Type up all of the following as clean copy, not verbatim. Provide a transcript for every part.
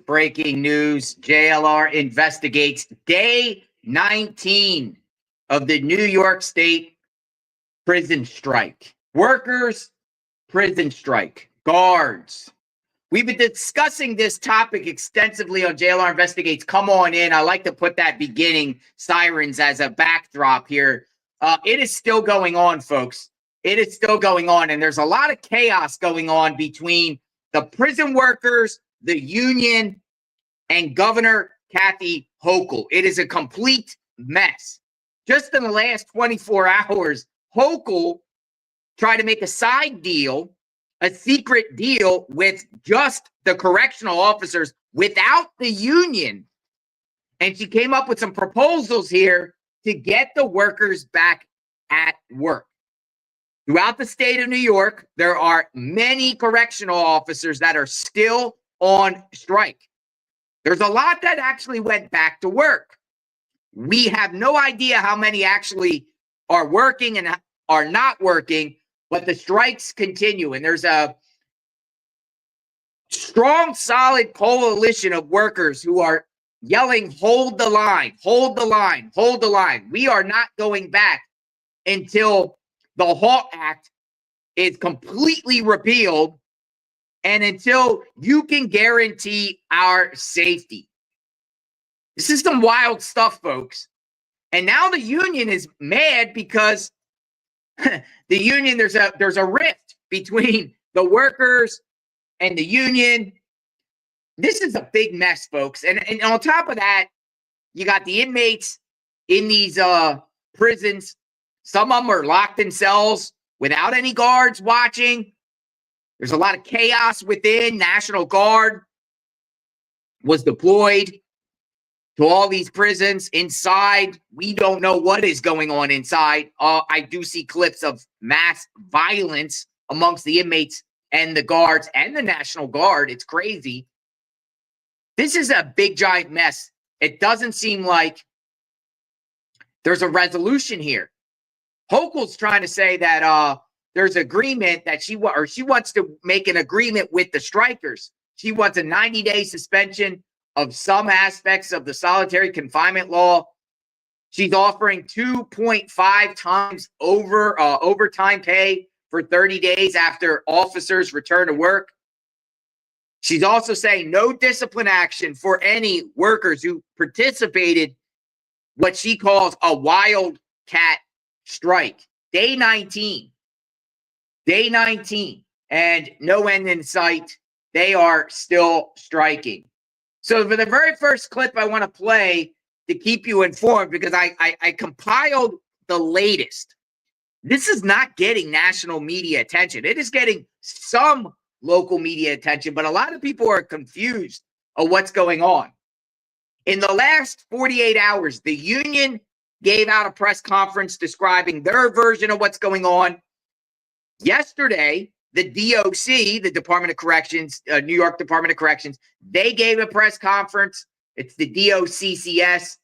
Breaking news. JLR investigates day 19 of the New York State prison strike. Workers, prison strike, guards. We've been discussing this topic extensively on JLR Investigates. Come on in. I like to put that beginning sirens as a backdrop here. It is still going on, folks. It is still going on, and there's a lot of chaos going on between the prison workers, the union, and Governor Kathy Hochul. It is a complete mess. Just in the last 24 hours, Hochul tried to make a side deal, a secret deal with just the correctional officers without the union. And she came up with some proposals here to get the workers back at work. Throughout the state of New York, there are many correctional officers that are still on strike. There's a lot that actually went back to work. We have no idea how many actually are working and are not working, but the strikes continue. And there's a strong, solid coalition of workers who are yelling, hold the line, hold the line, hold the line. We are not going back until the HALT Act is completely repealed and until you can guarantee our safety. This is some wild stuff, folks. And now the union is mad because the union, there's a rift between the workers and the union. This is a big mess, folks. And on top of that, you got the inmates in these prisons. Some of them are locked in cells without any guards watching. There's a lot of chaos within. National Guard was deployed to all these prisons. Inside, we don't know what is going on inside. I do see clips of mass violence amongst the inmates and the guards and the National Guard. It's crazy. This is a big, giant mess. It doesn't seem like there's a resolution here. Hochul's trying to say that there's agreement that she wants to make an agreement with the strikers. She wants a 90-day suspension of some aspects of the solitary confinement law. She's offering 2.5 times overtime pay for 30 days after officers return to work. She's also saying no discipline action for any workers who participated what she calls a wildcat strike. Day 19, and no end in sight. They are still striking. So for the very first clip I want to play to keep you informed, because I compiled the latest. This is not getting national media attention. It is getting some local media attention, but a lot of people are confused of what's going on. In the last 48 hours, the union gave out a press conference describing their version of what's going on. Yesterday, the DOC, the Department of Corrections, New York Department of Corrections, they gave a press conference. It's the DOCCS.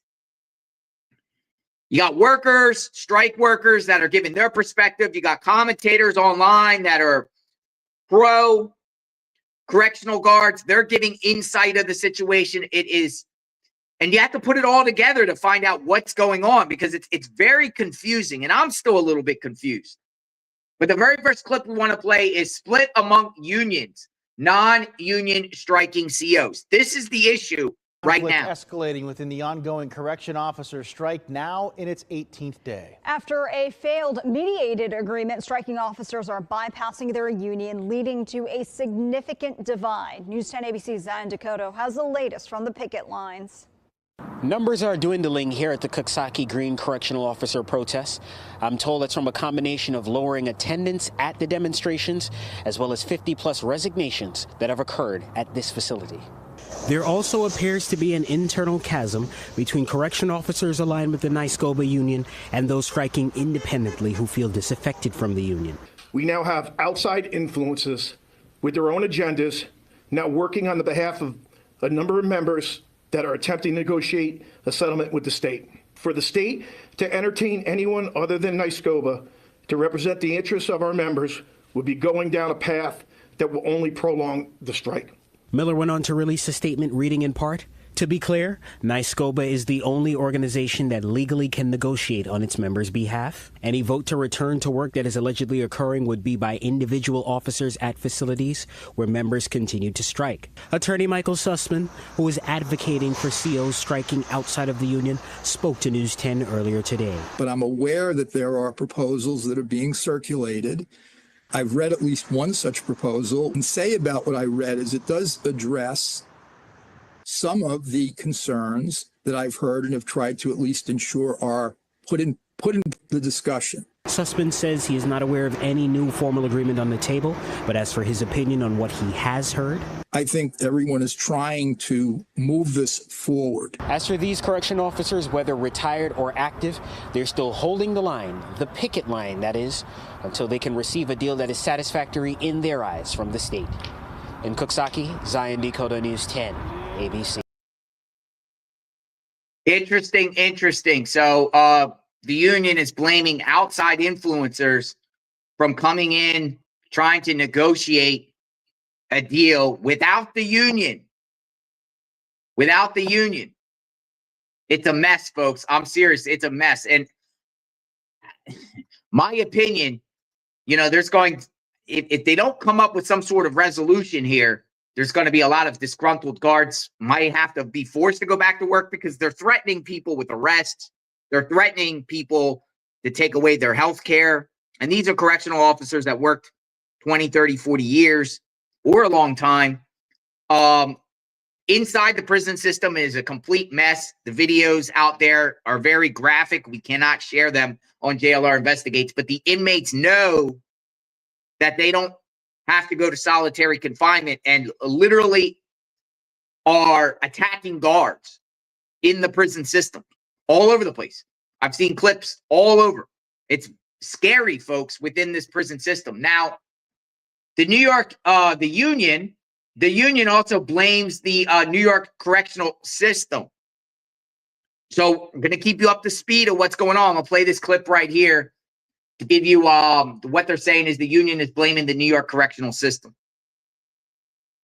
You got workers, strike workers that are giving their perspective. You got commentators online that are pro correctional guards. They're giving insight of the situation. It is, and you have to put it all together to find out what's going on, because it's very confusing, and I'm still a little bit confused. But the very first clip we want to play is split among unions, non-union striking COs. This is the issue right now. Escalating within the ongoing correction officer strike, now in its 18th day. After a failed mediated agreement, striking officers are bypassing their union, leading to a significant divide. News 10 ABC's Zion Dakota has the latest from the picket lines. Numbers are dwindling here at the Coxsackie Green Correctional Officer protests. I'm told it's from a combination of lowering attendance at the demonstrations, as well as 50+ resignations that have occurred at this facility. There also appears to be an internal chasm between correctional officers aligned with the NYSCOPBA union and those striking independently who feel disaffected from the union. We now have outside influences with their own agendas now working on the behalf of a number of members that are attempting to negotiate a settlement with the state. For the state to entertain anyone other than NYSCOPBA to represent the interests of our members would be going down a path that will only prolong the strike. Miller went on to release a statement reading in part, "To be clear, NYSCOPBA is the only organization that legally can negotiate on its members' behalf. Any vote to return to work that is allegedly occurring would be by individual officers at facilities where members continue to strike." Attorney Michael Sussman, who is advocating for COs striking outside of the union, spoke to News 10 earlier today. But I'm aware that there are proposals that are being circulated. I've read at least one such proposal, and say about what I read is it does address some of the concerns that I've heard and have tried to at least ensure are put in the discussion. Sussman says he is not aware of any new formal agreement on the table, but as for his opinion on what he has heard, I think everyone is trying to move this forward. As for these correction officers, whether retired or active, they're still holding the line, the picket line, that is, until they can receive a deal that is satisfactory in their eyes from the state. In Coxsackie, Zion Dakota, News 10, ABC. Interesting. So the union is blaming outside influencers from coming in, trying to negotiate a deal without the union. Without the union. It's a mess, folks. I'm serious. It's a mess. And my opinion, if they don't come up with some sort of resolution here, there's going to be a lot of disgruntled guards might have to be forced to go back to work because they're threatening people with arrests. They're threatening people to take away their health care. And these are correctional officers that worked 20, 30, 40 years or a long time. Inside the prison system is a complete mess. The videos out there are very graphic. We cannot share them on JLR Investigates, but the inmates know that they don't have to go to solitary confinement and literally are attacking guards in the prison system all over the place. I've seen clips all over. It's scary, folks, within this prison system. Now, the union also blames the New York correctional system. So I'm going to keep you up to speed of what's going on. I'll play this clip right here to give you what they're saying is the union is blaming the New York correctional system.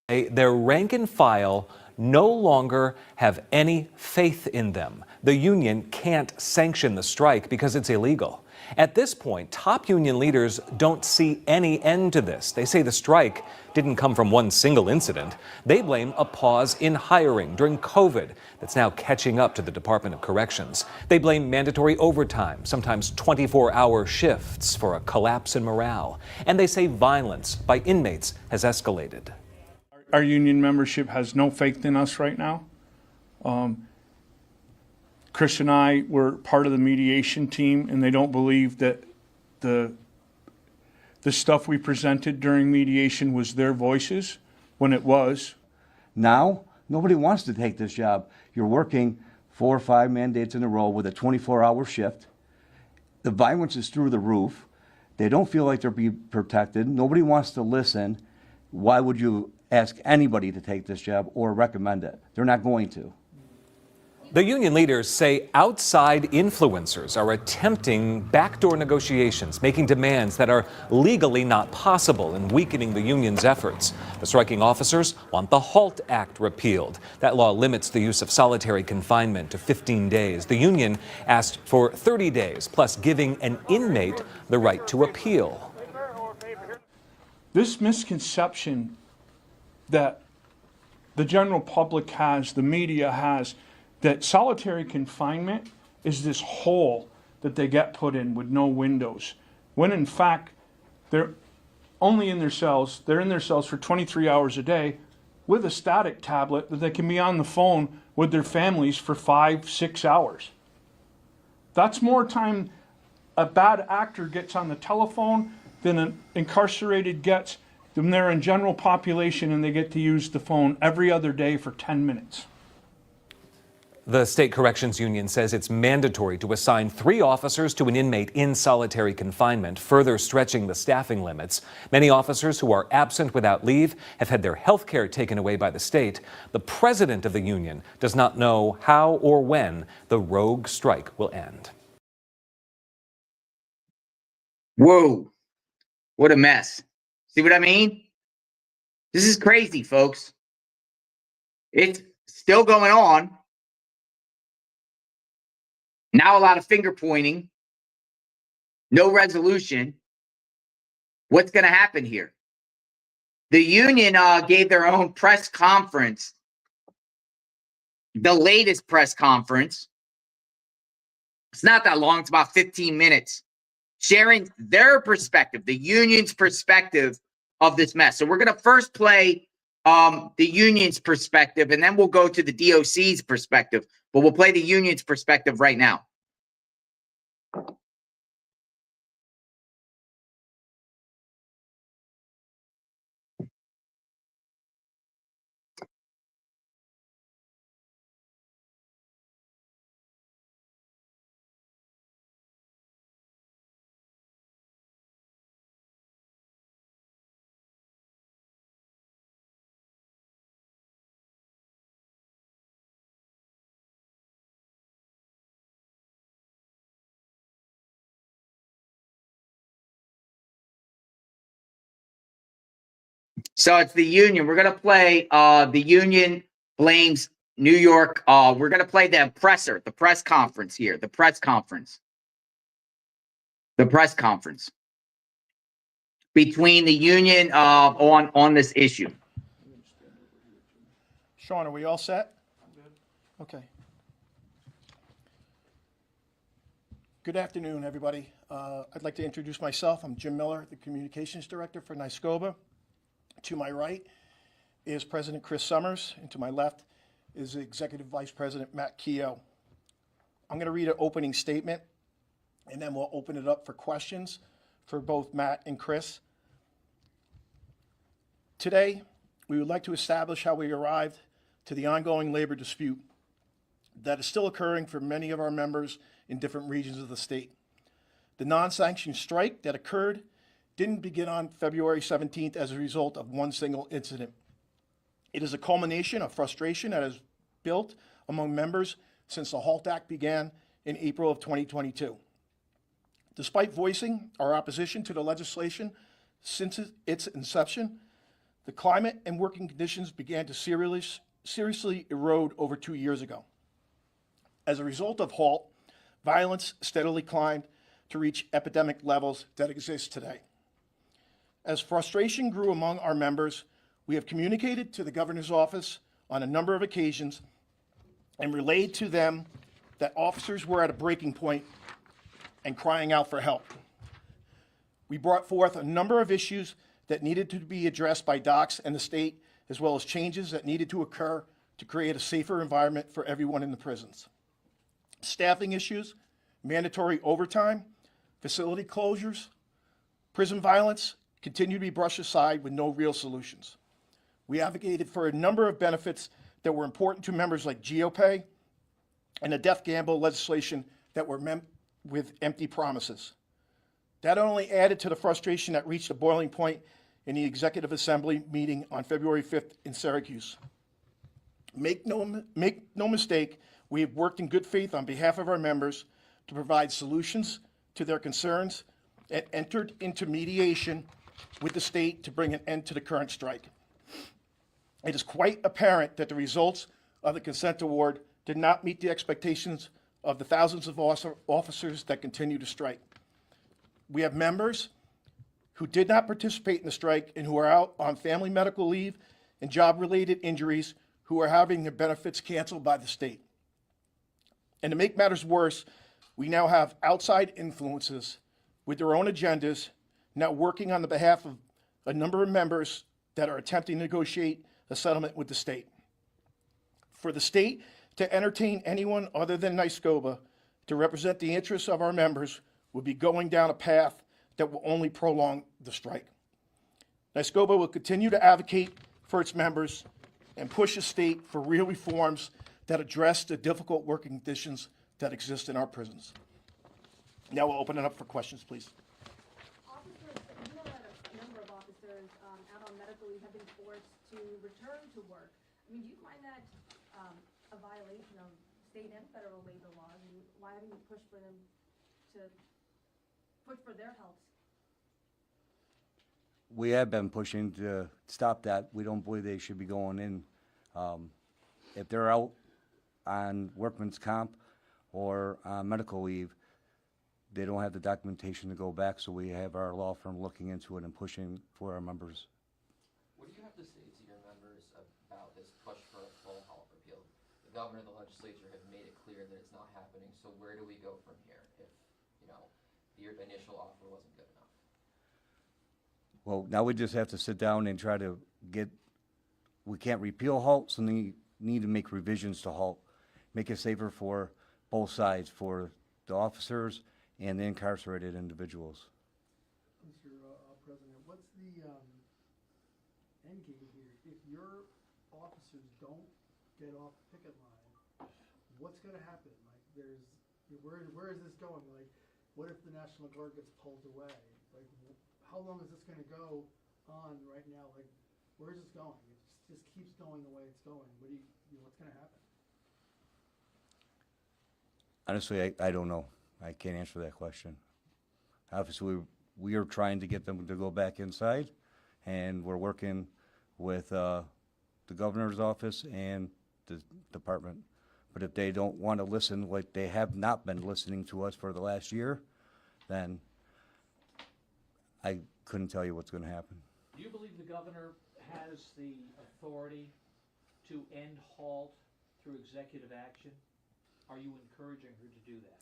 Their rank and file no longer have any faith in them. The union can't sanction the strike because it's illegal. At this point, top union leaders don't see any end to this. They say the strike didn't come from one single incident. They blame a pause in hiring during COVID that's now catching up to the Department of Corrections. They blame mandatory overtime, sometimes 24-hour shifts, for a collapse in morale. And they say violence by inmates has escalated. Our union membership has no faith in us right now. Chris and I were part of the mediation team, and they don't believe that the stuff we presented during mediation was their voices when it was. Now, nobody wants to take this job. You're working 4 or 5 mandates in a row with a 24-hour shift. The violence is through the roof. They don't feel like they're being protected. Nobody wants to listen. Why would you ask anybody to take this job or recommend it? They're not going to. The union leaders say outside influencers are attempting backdoor negotiations, making demands that are legally not possible and weakening the union's efforts. The striking officers want the HALT Act repealed. That law limits the use of solitary confinement to 15 days. The union asked for 30 days, plus giving an inmate the right to appeal. This misconception that the general public has, the media has, that solitary confinement is this hole that they get put in with no windows, when in fact they're only in their cells. They're in their cells for 23 hours a day with a static tablet that they can be on the phone with their families for 5-6 hours. That's more time a bad actor gets on the telephone than an incarcerated gets when they're in general population and they get to use the phone every other day for 10 minutes. The State Corrections Union says it's mandatory to assign 3 officers to an inmate in solitary confinement, further stretching the staffing limits. Many officers who are absent without leave have had their health care taken away by the state. The president of the union does not know how or when the rogue strike will end. Whoa, what a mess. See what I mean? This is crazy, folks. It's still going on. Now a lot of finger pointing. No resolution. What's going to happen here? The union gave their own press conference. The latest press conference. It's not that long. It's about 15 minutes. Sharing their perspective, the union's perspective of this mess. So we're going to first play the union's perspective, and then we'll go to the DOC's perspective. But we'll play the union's perspective right now. So it's the union. We're going to play the union blames New York. We're going to play the presser, the press conference here, the press conference. The press conference between the union on this issue. Sean, are we all set? Okay. Good afternoon, everybody. I'd like to introduce myself. I'm Jim Miller, the Communications Director for NYSCOPBA. To my right is President Chris Summers, and to my left is Executive Vice President Matt Keogh. I'm going to read an opening statement, and then we'll open it up for questions for both Matt and Chris. Today, we would like to establish how we arrived to the ongoing labor dispute that is still occurring for many of our members in different regions of the state. The non-sanctioned strike that occurred didn't begin on February 17th as a result of one single incident. It is a culmination of frustration that has built among members since the HALT Act began in April of 2022. Despite voicing our opposition to the legislation since its inception, the climate and working conditions began to seriously erode over 2 years ago. As a result of HALT, violence steadily climbed to reach epidemic levels that exist today. As frustration grew among our members, we have communicated to the governor's office on a number of occasions and relayed to them that officers were at a breaking point and crying out for help. We brought forth a number of issues that needed to be addressed by docs and the state, as well as changes that needed to occur to create a safer environment for everyone in the prisons. Staffing issues, mandatory overtime, facility closures, prison violence, continue to be brushed aside with no real solutions. We advocated for a number of benefits that were important to members like GeoPay and the death gamble legislation that were met with empty promises. That only added to the frustration that reached a boiling point in the Executive Assembly meeting on February 5th in Syracuse. Make no mistake, we have worked in good faith on behalf of our members to provide solutions to their concerns and entered into mediation with the state to bring an end to the current strike. It is quite apparent that the results of the consent award did not meet the expectations of the thousands of officers that continue to strike. We have members who did not participate in the strike and who are out on family medical leave and job-related injuries who are having their benefits canceled by the state. And to make matters worse, we now have outside influences with their own agendas now working on the behalf of a number of members that are attempting to negotiate a settlement with the state. For the state To entertain anyone other than NYSCOPBA to represent the interests of our members would be going down a path that will only prolong the strike. NYSCOPBA will continue to advocate for its members and push the state for real reforms that address the difficult working conditions that exist in our prisons. Now we'll open it up for questions, please. Officers, you know that a number of officers out on medical leave have been forced to return to work. I mean, do you find that a violation of state and federal labor laws? And why haven't you pushed for them to push for their health? We have been pushing to stop that. We don't believe they should be going in. If they're out on workman's comp or on medical leave, they don't have the documentation to go back, so we have our law firm looking into it and pushing for our members. What do you have to say to your members about this push for a full HALT repeal? The governor and the legislature have made it clear that it's not happening, so where do we go from here if, you know, your initial offer wasn't good enough? Well, now we just have to sit down and try to we can't repeal HALT, so we need to make revisions to HALT, make it safer for both sides, for the officers and the incarcerated individuals. Mr. President, what's the end game here? If your officers don't get off the picket line, what's going to happen? Like, where is this going? Like, what if the National Guard gets pulled away? Like, how long is this going to go on right now? Like, where is this going? It just keeps going the way it's going. What's going to happen? Honestly, I don't know. I can't answer that question. Obviously, we are trying to get them to go back inside, and we're working with the governor's office and the department. But if they don't want to listen, like they have not been listening to us for the last year, then I couldn't tell you what's going to happen. Do you believe the governor has the authority to end HALT through executive action? Are you encouraging her to do that?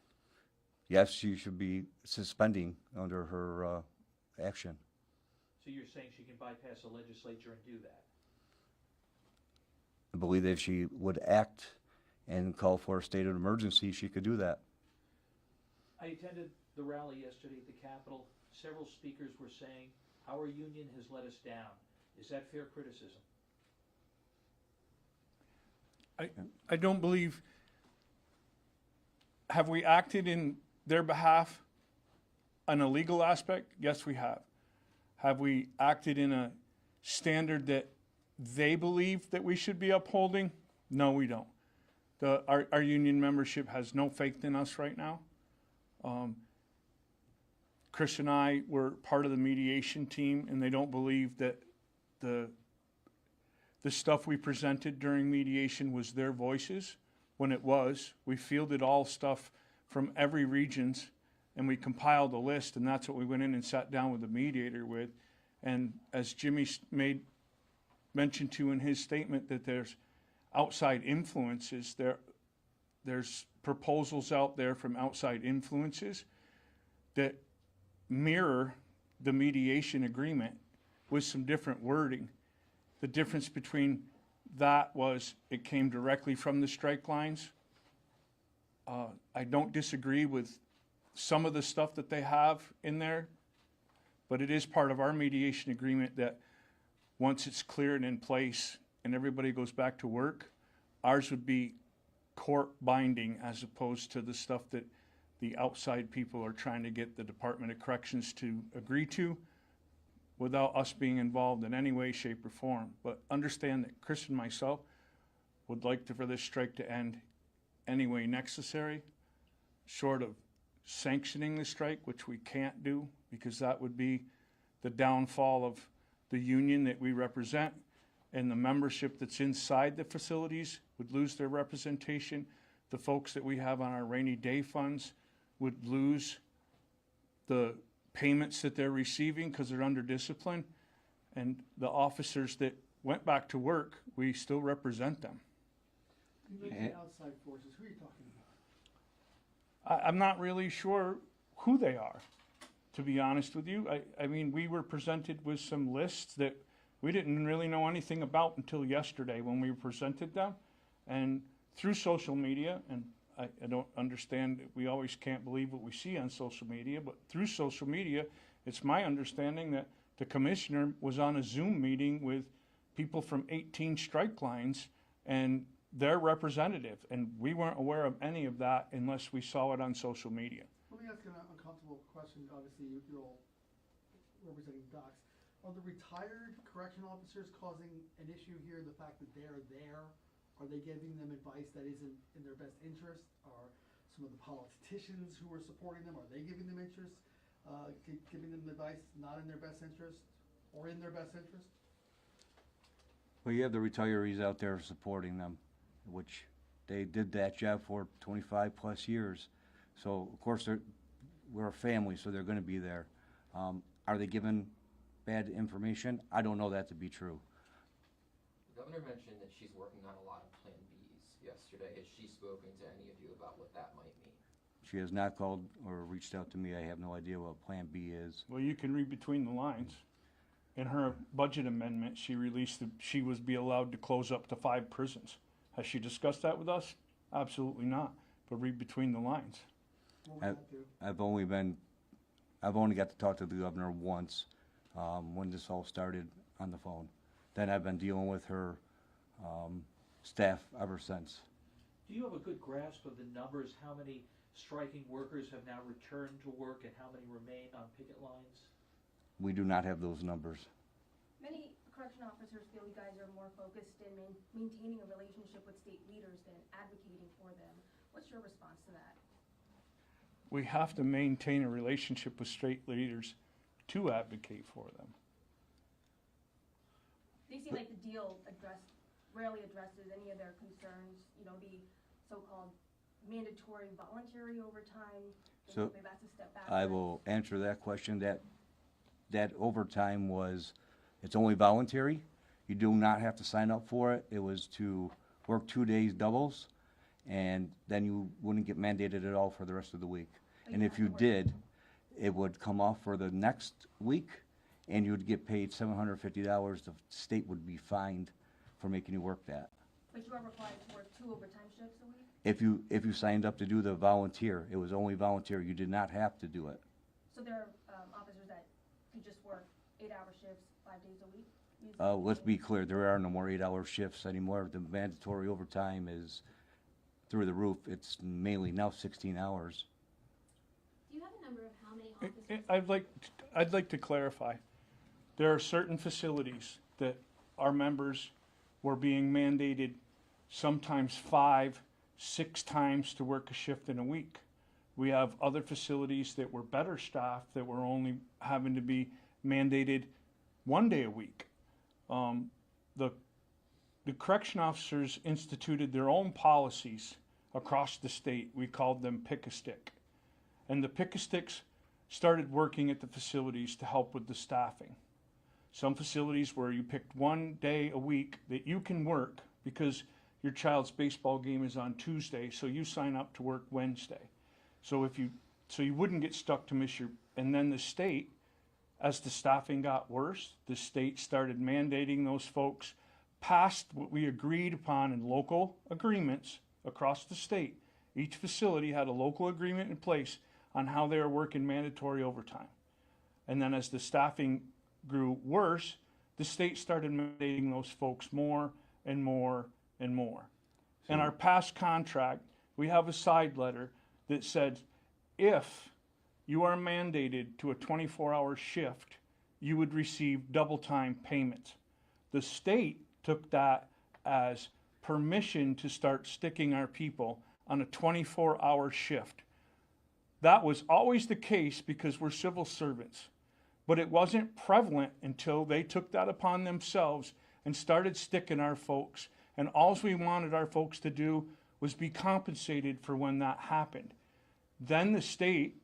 Yes, she should be suspending under her action. So you're saying she can bypass the legislature and do that? I believe that if she would act and call for a state of emergency, she could do that. I attended the rally yesterday at the Capitol. Several speakers were saying our union has let us down. Is that fair criticism? I don't believe, have we acted in their behalf on a legal aspect? Yes, we have. Have we acted in a standard that they believe that we should be upholding? No, we don't. Our union membership has no faith in us right now. Chris and I were part of the mediation team, and they don't believe that the stuff we presented during mediation was their voices, when it was. We fielded all stuff from every regions, and we compiled a list, and that's what we went in and sat down with the mediator with. And as Jimmy mentioned to in his statement, that there's outside influences. There's proposals out there from outside influences that mirror the mediation agreement with some different wording. The difference between that was it came directly from the strike lines. I don't disagree with some of the stuff that they have in there, but it is part of our mediation agreement that once it's clear and in place and everybody goes back to work, ours would be court binding as opposed to the stuff that the outside people are trying to get the Department of Corrections to agree to without us being involved in any way, shape, or form. But understand that Chris and myself would like for this strike to end any way necessary, short of sanctioning the strike, which we can't do because that would be the downfall of the union that we represent, and the membership that's inside the facilities would lose their representation. The folks that we have on our rainy day funds would lose the payments that they're receiving because they're under discipline. And the officers that went back to work, we still represent them. You mentioned outside forces. Who are you talking about? I'm not really sure who they are, to be honest with you. I mean, we were presented with some lists that we didn't really know anything about until yesterday when we presented them. And through social media, and I don't understand, we always can't believe what we see on social media, but through social media, it's my understanding that the commissioner was on a Zoom meeting with people from 18 strike lines and their representative, and we weren't aware of any of that unless we saw it on social media. Let me ask an uncomfortable question. Obviously, you're all representing docs. Are the retired correctional officers causing an issue here, the fact that they're there? Are they giving them advice that isn't in their best interest? Are some of the politicians who are supporting them, are they giving them giving them advice not in their best interest or in their best interest? Well, you have the retirees out there supporting them, which they did that job for 25 plus years. So, of course, we're a family, so they're going to be there. Are they given bad information? I don't know that to be true. The governor mentioned that she's working on a lot of Plan Bs yesterday. Has she spoken to any of you about what that might mean? She has not called or reached out to me. I have no idea what Plan B is. Well, you can read between the lines. In her budget amendment, she released that she would be allowed to close up to 5 prisons. Has she discussed that with us? Absolutely not. But read between the lines. I've only got to talk to the governor once when this all started on the phone. Then I've been dealing with her staff ever since. Do you have a good grasp of the numbers, how many striking workers have now returned to work and how many remain on picket lines? We do not have those numbers. Many correction officers feel you guys are more focused in maintaining a relationship with state leaders than advocating for them. What's your response to that? We have to maintain a relationship with state leaders to advocate for them. They seem like the deal rarely addresses any of their concerns, you know, the so-called mandatory voluntary overtime. So maybe that's a step back. I will answer that question. That overtime it's only voluntary. You do not have to sign up for it. It was to work 2 days doubles, and then you wouldn't get mandated at all for the rest of the week. And if you did, it would come off for the next week, and you would get paid $750. The state would be fined for making you work that. But you are required to work 2 overtime shifts a week? If you signed up to do the volunteer, it was only volunteer. You did not have to do it. So there are officers that could just work 8-hour shifts 5 days a week? Let's be clear, there are no more 8-hour shifts anymore. The mandatory overtime is through the roof. It's mainly now 16 hours. Do you have a number of how many officers? I'd like to clarify. There are certain facilities that our members were being mandated sometimes 5, 6 times to work a shift in a week. We have other facilities that were better staffed that were only having to be mandated 1 day a week. The correction officers instituted their own policies across the state. We called them pick-a-stick. And the pick-a-sticks started working at the facilities to help with the staffing. Some facilities where you picked 1 day a week that you can work because your child's baseball game is on Tuesday, so you sign up to work Wednesday. So you wouldn't get stuck to miss your, and then the state, as the staffing got worse, the state started mandating those folks past what we agreed upon in local agreements across the state. Each facility had a local agreement in place on how they were working mandatory overtime. And then as the staffing grew worse, the state started mandating those folks more and more and more. In our past contract, we have a side letter that said, if you are mandated to a 24-hour shift, you would receive double time payments. The state took that as permission to start sticking our people on a 24-hour shift. That was always the case because we're civil servants, but it wasn't prevalent until they took that upon themselves and started sticking our folks. And all we wanted our folks to do was be compensated for when that happened. Then the state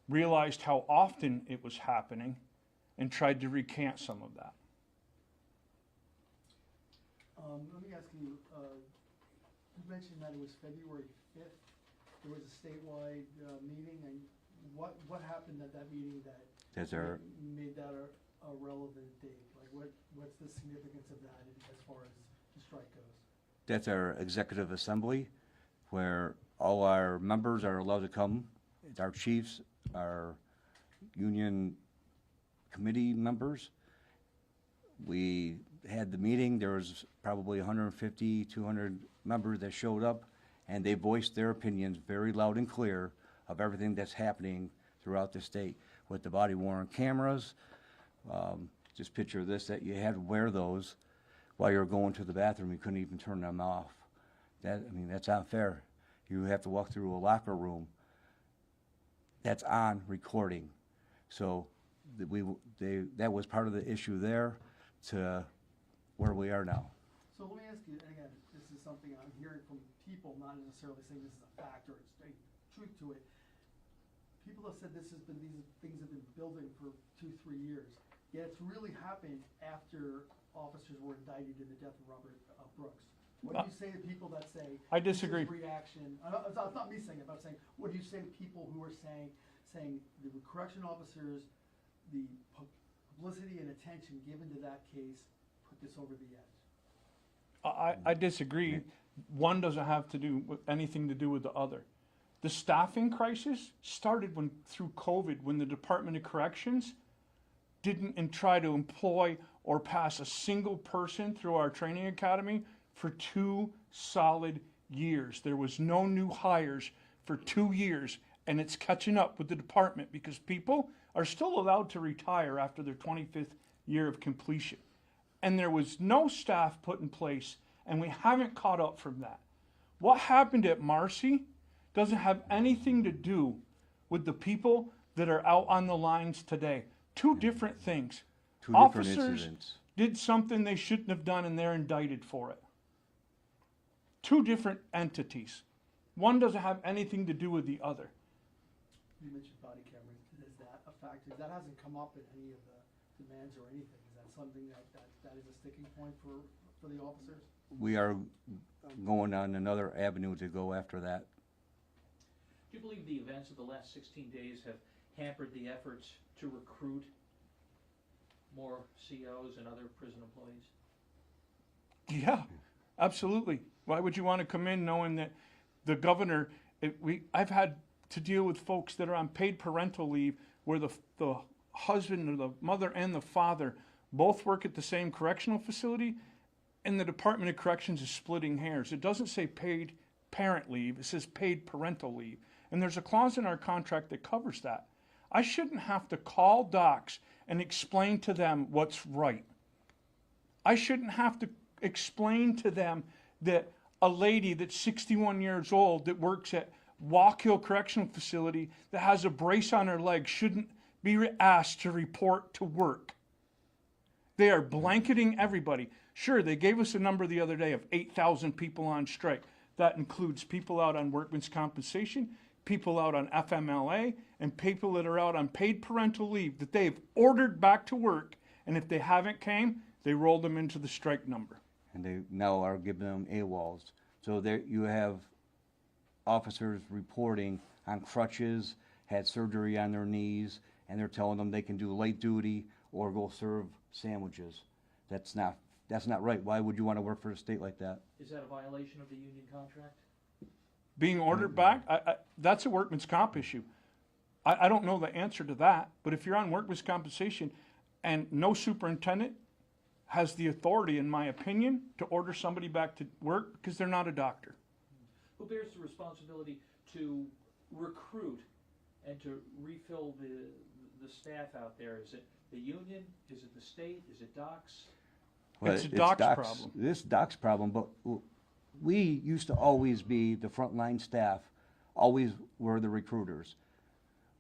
realized how often it was happening and tried to recant some of that. Let me ask you, you mentioned that it was February 5th. There was a statewide meeting, and what happened at that meeting that made that a relevant date? Like what's the significance of that as far as the strike goes? That's our executive assembly, where all our members are allowed to come. Our chiefs, our union committee members. We had the meeting. There was probably 150, 200 members that showed up, and they voiced their opinions very loud and clear of everything that's happening throughout the state with the body-worn cameras. Just picture this, that you had to wear those while you're going to the bathroom. You couldn't even turn them off. I mean, that's unfair. You have to walk through a locker room that's on recording. So that was part of the issue there to where we are now. So let me ask you, and again, this is something I'm hearing from people, not necessarily saying this is a fact or it's a truth to it. People have said these things have been building for 2-3 years. Yet it's really happened after officers were indicted in the death of Robert Brooks. What do you say to people that say I disagree? This is reaction. It's not me saying it, but I'm saying, what do you say to people who are saying the correction officers, the publicity and attention given to that case put this over the edge? I disagree. One doesn't have to do with anything to do with the other. The staffing crisis started through COVID, when the Department of Corrections didn't try to employ or pass a single person through our training academy for 2 solid years. There was no new hires for 2 years, and it's catching up with the department because people are still allowed to retire after their 25th year of completion. And there was no staff put in place, and we haven't caught up from that. What happened at Marcy doesn't have anything to do with the people that are out on the lines today. 2 different things. Two different Officers incidents. did something they shouldn't have done, and they're indicted for it. 2 different entities. One doesn't have anything to do with the other. You mentioned body cameras. Is that a factor? That hasn't come up in any of the demands or anything. Is that something that is a sticking point for the officers? We are going on another avenue to go after that. Do you believe the events of the last 16 days have hampered the efforts to recruit more COs and other prison employees? Yeah, absolutely. Why would you want to come in knowing that the governor, I've had to deal with folks that are on paid parental leave where the husband or the mother and the father both work at the same correctional facility, and the Department of Corrections is splitting hairs. It doesn't say paid parent leave, it says paid parental leave. And there's a clause in our contract that covers that. I shouldn't have to call docs and explain to them what's right. I shouldn't have to explain to them that a lady that's 61 years old that works at Walk Hill Correctional Facility that has a brace on her leg shouldn't be asked to report to work. They are blanketing everybody. Sure, they gave us a number the other day of 8,000 people on strike. That includes people out on workman's compensation, people out on FMLA, and people that are out on paid parental leave that they've ordered back to work, and if they haven't came, they rolled them into the strike number. And they now are giving them AWOLs. So there you have officers reporting on crutches, had surgery on their knees, and they're telling them they can do light duty or go serve sandwiches. That's not right. Why would you want to work for a state like that? Is that a violation of the union contract? Being ordered back, that's a workman's comp issue. I don't know the answer to that, but if you're on workman's compensation and no superintendent has the authority, in my opinion, to order somebody back to work because they're not a doctor. Who bears the responsibility to recruit and to refill the staff out there? Is it the union? Is it the state? Is it docs? Well, it's a doc's problem. This doc's problem, but we used to always be the frontline staff, always were the recruiters.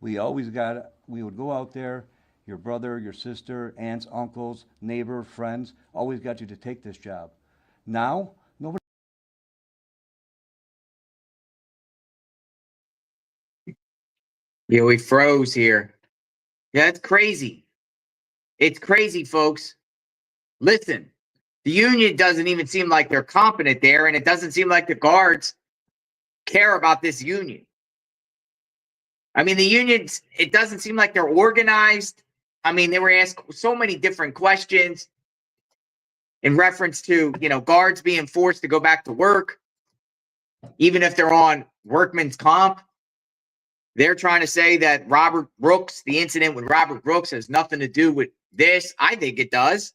We would go out there, your brother, your sister, aunts, uncles, neighbor, friends, always got you to take this job. Now, nobody. Yeah, we froze here. Yeah, it's crazy. It's crazy, folks. Listen, the union doesn't even seem like they're competent there, and it doesn't seem like the guards care about this union. I mean, the unions, it doesn't seem like they're organized. I mean, they were asked so many different questions. in reference to, guards being forced to go back to work, even if they're on workman's comp. They're trying to say that Robert Brooks, the incident with Robert Brooks, has nothing to do with this. I think it does,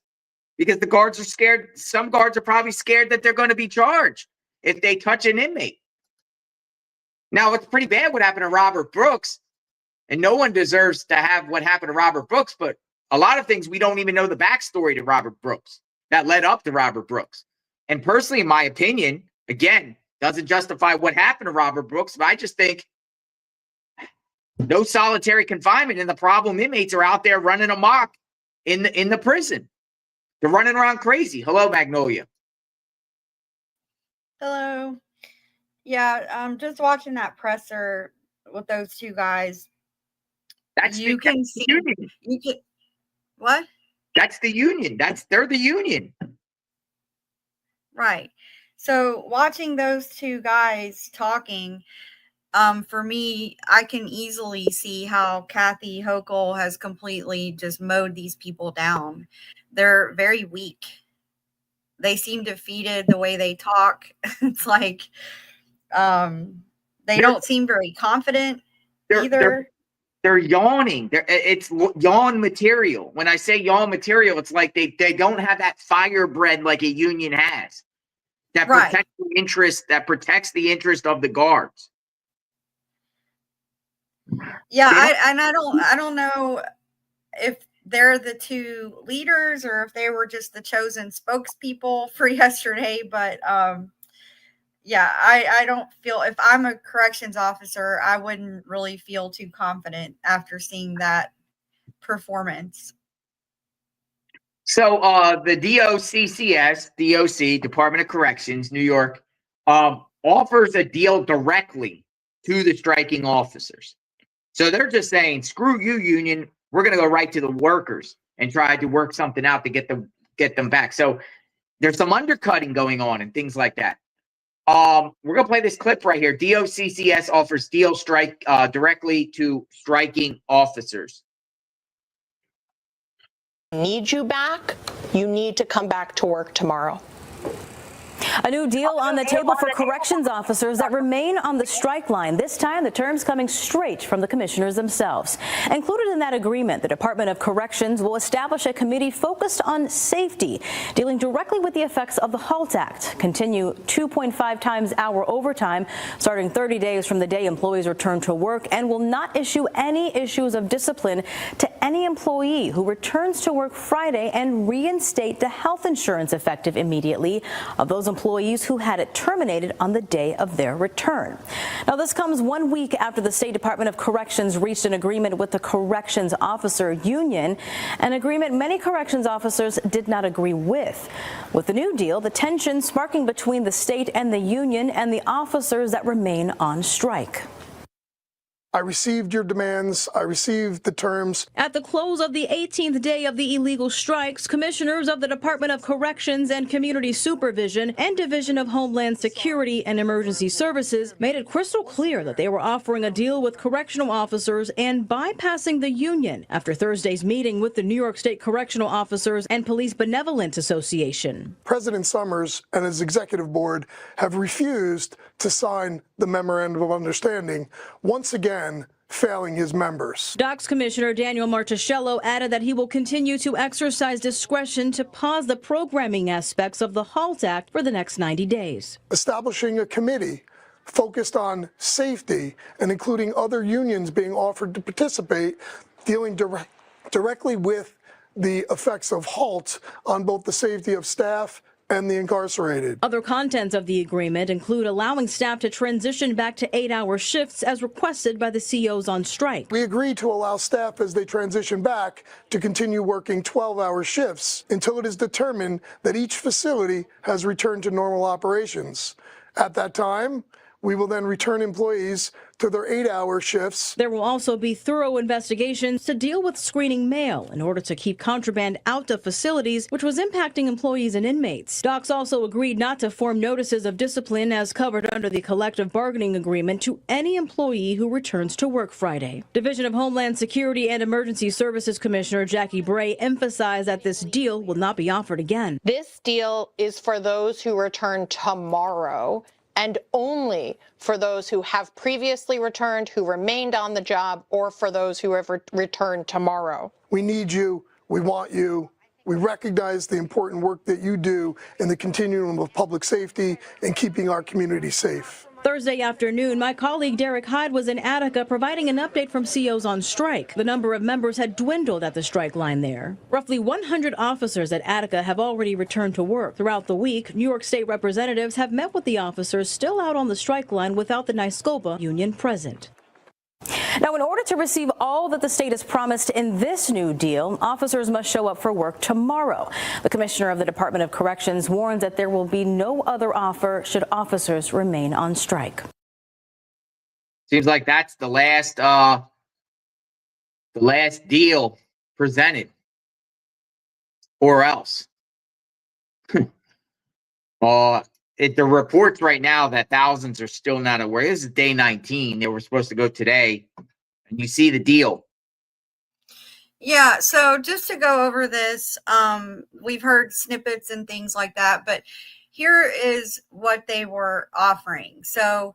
because the guards are scared. Some guards are probably scared that they're going to be charged if they touch an inmate. Now, it's pretty bad what happened to Robert Brooks, and no one deserves to have what happened to Robert Brooks, but a lot of things we don't even know the backstory to Robert Brooks that led up to Robert Brooks. And personally, in my opinion, again, doesn't justify what happened to Robert Brooks, but I just think no solitary confinement, and the problem inmates are out there running amok in the prison. They're running around crazy. Hello, Magnolia. Hello. Yeah, just watching that presser with those two guys. That's you the can see union. you can what? That's the union. They're the union. Right. So watching those two guys talking, for me, I can easily see how Kathy Hochul has completely just mowed these people down. They're very weak. They seem defeated the way they talk. It's like they don't seem very confident either. They're yawning. It's yawn material. When I say yawn material, it's like they don't have that firebrand like a union has. That protects the interest of the guards. Yeah, I don't know if they're the two leaders or if they were just the chosen spokespeople for yesterday, but yeah, I don't feel, if I'm a corrections officer, I wouldn't really feel too confident after seeing that performance. So the DOC, Department of Corrections, New York, offers a deal directly to the striking officers. So they're just saying, screw you, union. We're going to go right to the workers and try to work something out to get them back. So there's some undercutting going on and things like that. We're going to play this clip right here. DOCCS offers deal strike directly to striking officers. Need you back, you need to come back to work tomorrow. A new deal on the table for corrections officers that remain on the strike line. This time, the terms coming straight from the commissioners themselves. Included in that agreement, the Department of Corrections will establish a committee focused on safety, dealing directly with the effects of the HALT Act, continue 2.5 times hour overtime, starting 30 days from the day employees return to work, and will not issue any issues of discipline to any employee who returns to work Friday, and reinstate the health insurance effective immediately of those employees who had it terminated on the day of their return. Now, this comes 1 week after the State Department of Corrections reached an agreement with the Corrections Officer Union, an agreement many corrections officers did not agree with. With the new deal, the tension sparking between the state and the union and the officers that remain on strike. I received your demands. I received the terms. At the close of the 18th day of the illegal strikes, commissioners of the Department of Corrections and Community Supervision and Division of Homeland Security and Emergency Services made it crystal clear that they were offering a deal with correctional officers and bypassing the union after Thursday's meeting with the New York State Correctional Officers and Police Benevolent Association. President Summers and his executive board have refused to sign the memorandum of understanding, once again failing his members. DOC's Commissioner Daniel Martuscello added that he will continue to exercise discretion to pause the programming aspects of the HALT Act for the next 90 days. Establishing a committee focused on safety and including other unions being offered to participate, dealing directly with the effects of HALT on both the safety of staff and the incarcerated. Other contents of the agreement include allowing staff to transition back to 8-hour shifts as requested by the COs on strike. We agreed to allow staff as they transition back to continue working 12-hour shifts until it is determined that each facility has returned to normal operations. At that time, we will then return employees to their 8-hour shifts. There will also be thorough investigations to deal with screening mail in order to keep contraband out of facilities, which was impacting employees and inmates. Docs also agreed not to form notices of discipline as covered under the collective bargaining agreement to any employee who returns to work Friday. Division of Homeland Security and Emergency Services Commissioner Jackie Bray emphasized that this deal will not be offered again. This deal is for those who return tomorrow and only for those who have previously returned, who remained on the job, or for those who have returned tomorrow. We need you. We want you. We recognize the important work that you do in the continuum of public safety and keeping our community safe. Thursday afternoon, my colleague Derek Hyde was in Attica providing an update from COs on strike. The number of members had dwindled at the strike line there. Roughly 100 officers at Attica have already returned to work. Throughout the week, New York State representatives have met with the officers still out on the strike line without the NYSCOPBA union present. Now, in order to receive all that the state has promised in this new deal, officers must show up for work tomorrow. The commissioner of the Department of Corrections warns that there will be no other offer should officers remain on strike. Seems like that's the last deal presented, or else. The reports right now that thousands are still not aware. This is day 19. They were supposed to go today, and you see the deal. Yeah, so just to go over this, we've heard snippets and things like that, but here is what they were offering. So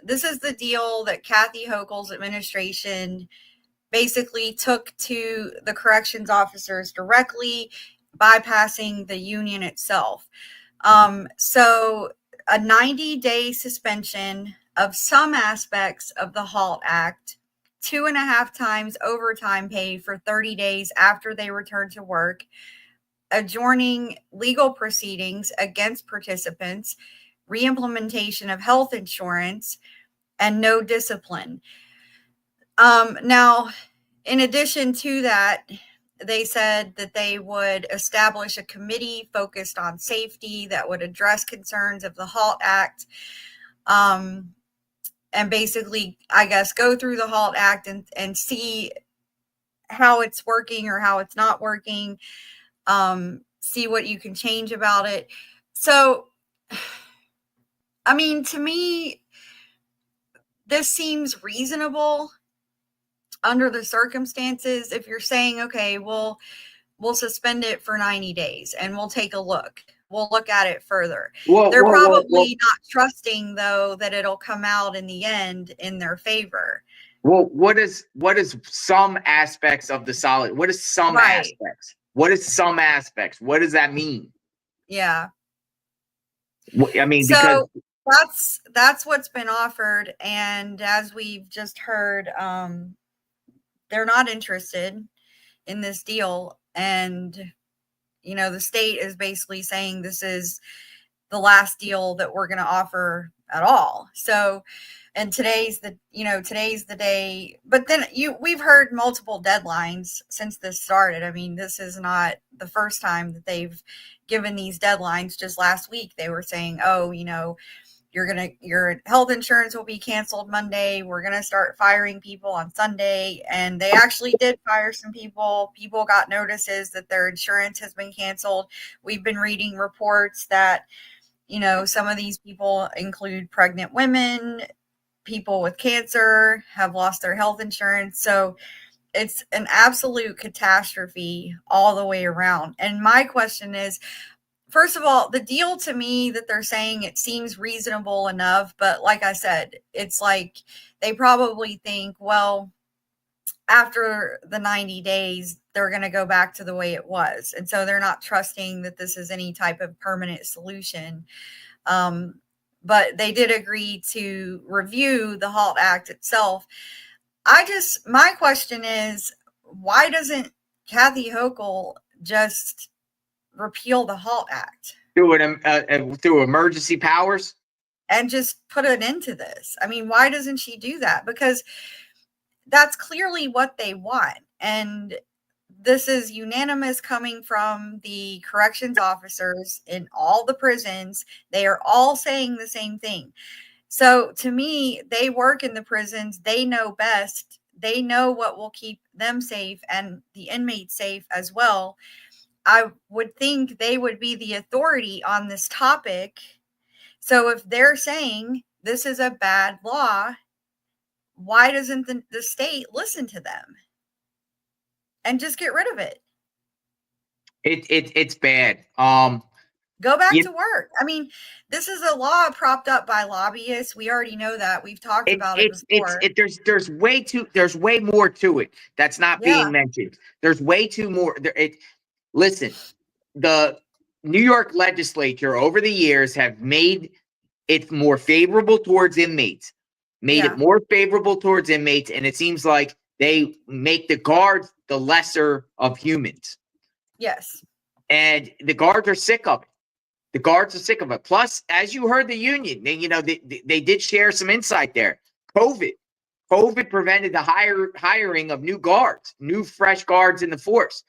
this is the deal that Kathy Hochul's administration basically took to the corrections officers directly, bypassing the union itself. So a 90-day suspension of some aspects of the HALT Act, 2.5 times overtime pay for 30 days after they return to work, adjourning legal proceedings against participants, reimplementation of health insurance, and no discipline. Now, in addition to that, they said that they would establish a committee focused on safety that would address concerns of the HALT Act, and basically, I guess, go through the HALT Act and see how it's working or how it's not working, see what you can change about it. So, I mean, to me, this seems reasonable under the circumstances. If you're saying, okay, we'll suspend it for 90 days and we'll take a look. We'll look at it further. They're probably not trusting, though, that it'll come out in the end in their favor. Well, what is some aspects of the solid? What is some aspects? What is some aspects? What does that mean? Yeah. I mean, so because that's what's been offered, and as we've just heard, they're not interested in this deal, and the state is basically saying this is the last deal that we're going to offer at all. So, and today's the day, but then we've heard multiple deadlines since this started. I mean, this is not the first time that they've given these deadlines. Just last week, they were saying, oh, your health insurance will be canceled Monday. We're going to start firing people on Sunday. And they actually did fire some people. People got notices that their insurance has been canceled. We've been reading reports that, some of these people include pregnant women, people with cancer, have lost their health insurance. So it's an absolute catastrophe all the way around. And my question is, first of all, the deal to me that they're saying, it seems reasonable enough. But like I said, it's like they probably think, well, after the 90 days, they're going to go back to the way it was. And so they're not trusting that this is any type of permanent solution. But they did agree to review the HALT Act itself. My question is, why doesn't Kathy Hochul just repeal the HALT Act through emergency powers and just put an end to this? I mean, why doesn't she do that? Because that's clearly what they want. And this is unanimous coming from the corrections officers in all the prisons. They are all saying the same thing. So to me, they work in the prisons. They know best. They know what will keep them safe and the inmates safe as well. I would think they would be the authority on this topic. So if they're saying this is a bad law, why doesn't the state listen to them and just get rid of it? It's bad. Go back You- to work. I mean, this is a law propped up by lobbyists. We already know that. We've talked about it before. There's way more to it that's not being mentioned. There's way too more. Listen, the New York legislature over the years have made it more favorable towards inmates, it more favorable towards inmates, and it seems like they make the guards the lesser of humans. Yes. And the guards are sick of it. The guards are sick of it. Plus, as you heard the union, they did share some insight there. COVID prevented the hiring of new guards, new fresh guards in the force,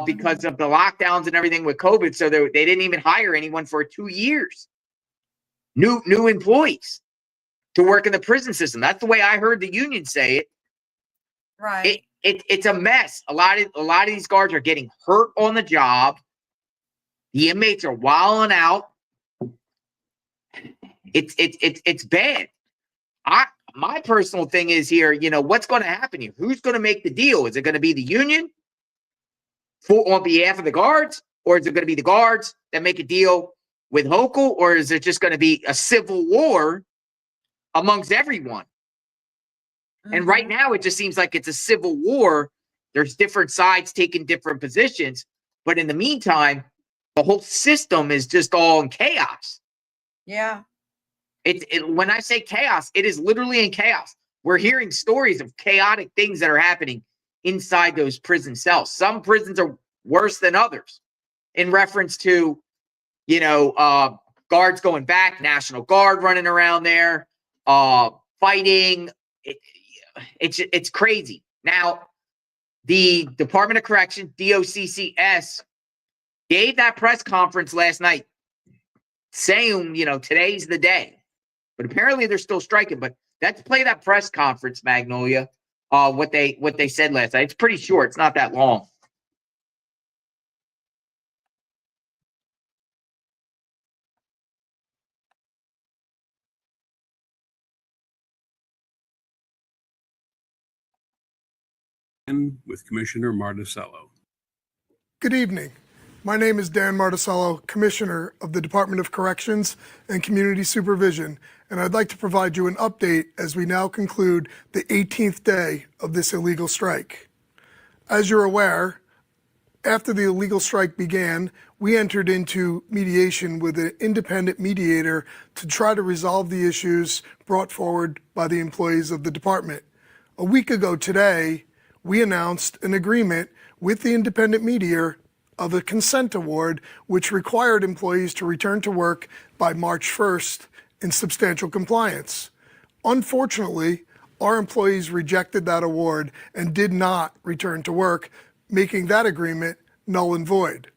because of the lockdowns and everything with COVID. So they didn't even hire anyone for 2 years. New employees to work in the prison system. That's the way I heard the union say it. Right. It's a mess. A lot of these guards are getting hurt on the job. The inmates are wilding out. It's bad. My personal thing is here, what's going to happen here? Who's going to make the deal? Is it going to be the union on behalf of the guards, or is it going to be the guards that make a deal with Hochul, or is it just going to be a civil war amongst everyone? And right now, it just seems like it's a civil war. There's different sides taking different positions, but in the meantime, the whole system is just all in chaos. Yeah. When I say chaos, it is literally in chaos. We're hearing stories of chaotic things that are happening inside those prison cells. Some prisons are worse than others in reference to, guards going back, National Guard running around there, fighting. It's crazy. Now, the Department of Corrections, DOCCS, gave that press conference last night saying, today's the day. But apparently they're still striking. But let's play that press conference, Magnolia, what they said last night. It's pretty short. It's not that long. With Commissioner Marticello. Good evening. My name is Dan Marticello, Commissioner of the Department of Corrections and Community Supervision, and I'd like to provide you an update as we now conclude the 18th day of this illegal strike. As you're aware, after the illegal strike began, we entered into mediation with an independent mediator to try to resolve the issues brought forward by the employees of the department. A week ago today, we announced an agreement with the independent mediator of a consent award which required employees to return to work by March 1st in substantial compliance. Unfortunately, our employees rejected that award and did not return to work, making that agreement null and void.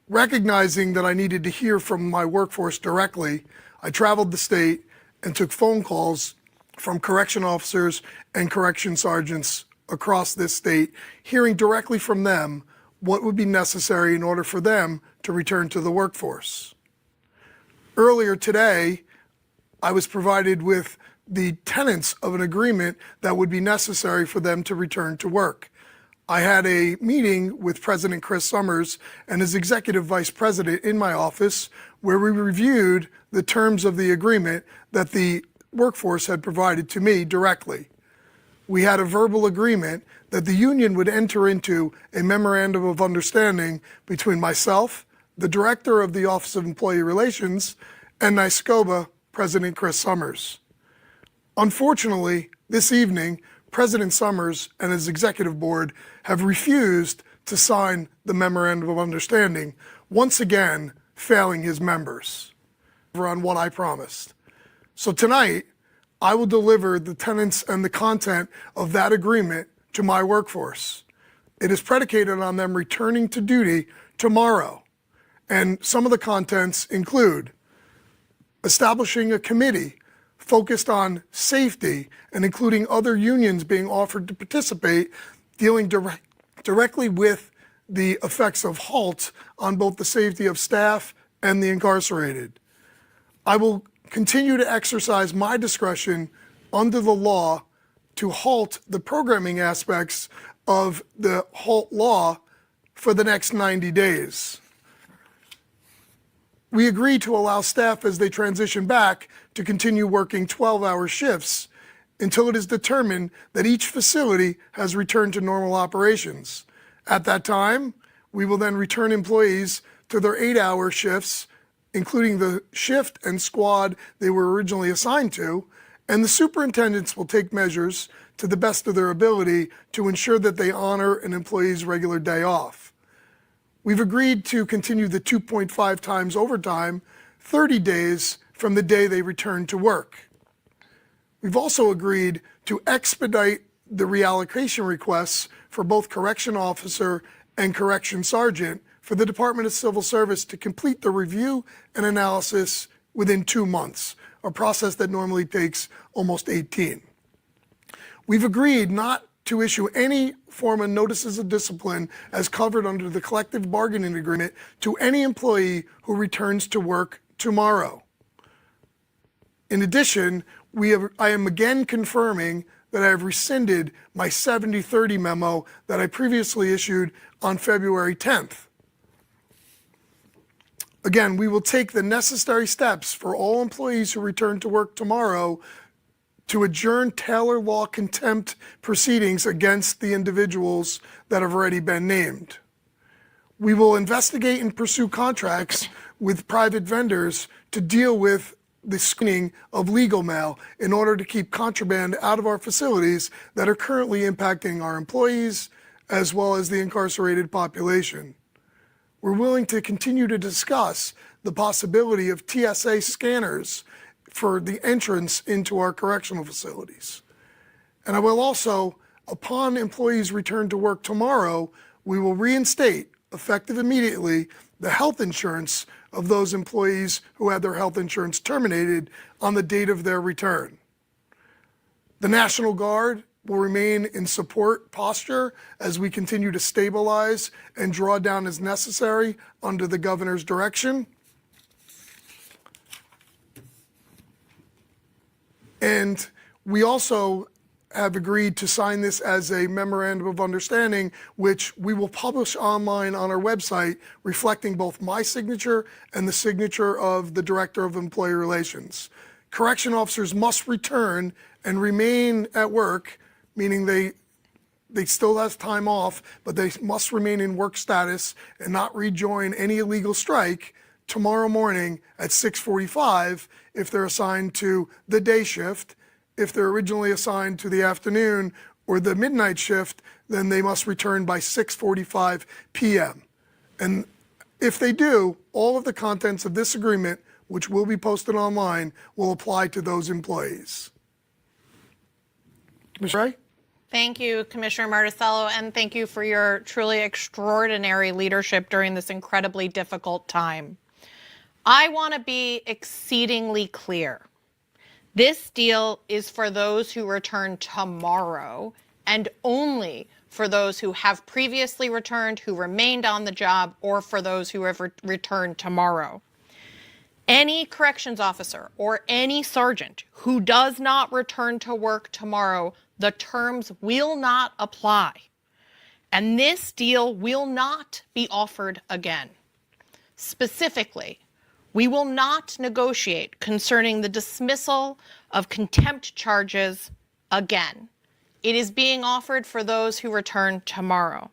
Recognizing that I needed to hear from my workforce directly, I traveled the state and took phone calls from correction officers and correction sergeants across this state, hearing directly from them what would be necessary in order for them to return to the workforce. Earlier today, I was provided with the tenets of an agreement that would be necessary for them to return to work. I had a meeting with President Chris Summers and his executive vice president in my office where we reviewed the terms of the agreement that the workforce had provided to me directly. We had a verbal agreement that the union would enter into a memorandum of understanding between myself, the director of the Office of Employee Relations, and NYSCOPBA President Chris Summers. Unfortunately, this evening, President Summers and his executive board have refused to sign the memorandum of understanding, once again failing his members on what I promised. So tonight, I will deliver the tenets and the content of that agreement to my workforce. It is predicated on them returning to duty tomorrow. And some of the contents include establishing a committee focused on safety and including other unions being offered to participate, dealing directly with the effects of HALT on both the safety of staff and the incarcerated. I will continue to exercise my discretion under the law to halt the programming aspects of the HALT law for the next 90 days. We agreed to allow staff as they transition back to continue working 12-hour shifts until it is determined that each facility has returned to normal operations. At that time, we will then return employees to their 8-hour shifts, including the shift and squad they were originally assigned to, and the superintendents will take measures to the best of their ability to ensure that they honor an employee's regular day off. We've agreed to continue the 2.5 times overtime 30 days from the day they return to work. We've also agreed to expedite the reallocation requests for both correction officer and correction sergeant for the Department of Civil Service to complete the review and analysis within 2 months, a process that normally takes almost 18. We've agreed not to issue any form of notices of discipline as covered under the collective bargaining agreement to any employee who returns to work tomorrow. In addition, I am again confirming that I have rescinded my 70-30 memo that I previously issued on February 10th. Again, we will take the necessary steps for all employees who return to work tomorrow to adjourn Taylor law contempt proceedings against the individuals that have already been named. We will investigate and pursue contracts with private vendors to deal with the screening of legal mail in order to keep contraband out of our facilities that are currently impacting our employees as well as the incarcerated population. We're willing to continue to discuss the possibility of TSA scanners for the entrance into our correctional facilities. And I will also, upon employees return to work tomorrow, we will reinstate, effective immediately, the health insurance of those employees who had their health insurance terminated on the date of their return. The National Guard will remain in support posture as we continue to stabilize and draw down as necessary under the governor's direction. And we also have agreed to sign this as a memorandum of understanding, which we will publish online on our website, reflecting both my signature and the signature of the Director of Employee Relations. Correction officers must return and remain at work, meaning they still have time off, but they must remain in work status and not rejoin any illegal strike tomorrow morning at 6:45 if they're assigned to the day shift. If they're originally assigned to the afternoon or the midnight shift, then they must return by 6:45 p.m. And if they do, all of the contents of this agreement, which will be posted online, will apply to those employees. Commissioner Ray? Thank you, Commissioner Marticello, and thank you for your truly extraordinary leadership during this incredibly difficult time. I want to be exceedingly clear. This deal is for those who return tomorrow and only for those who have previously returned, who remained on the job, or for those who have returned tomorrow. Any corrections officer or any sergeant who does not return to work tomorrow, the terms will not apply. And this deal will not be offered again. Specifically, we will not negotiate concerning the dismissal of contempt charges again. It is being offered for those who return tomorrow.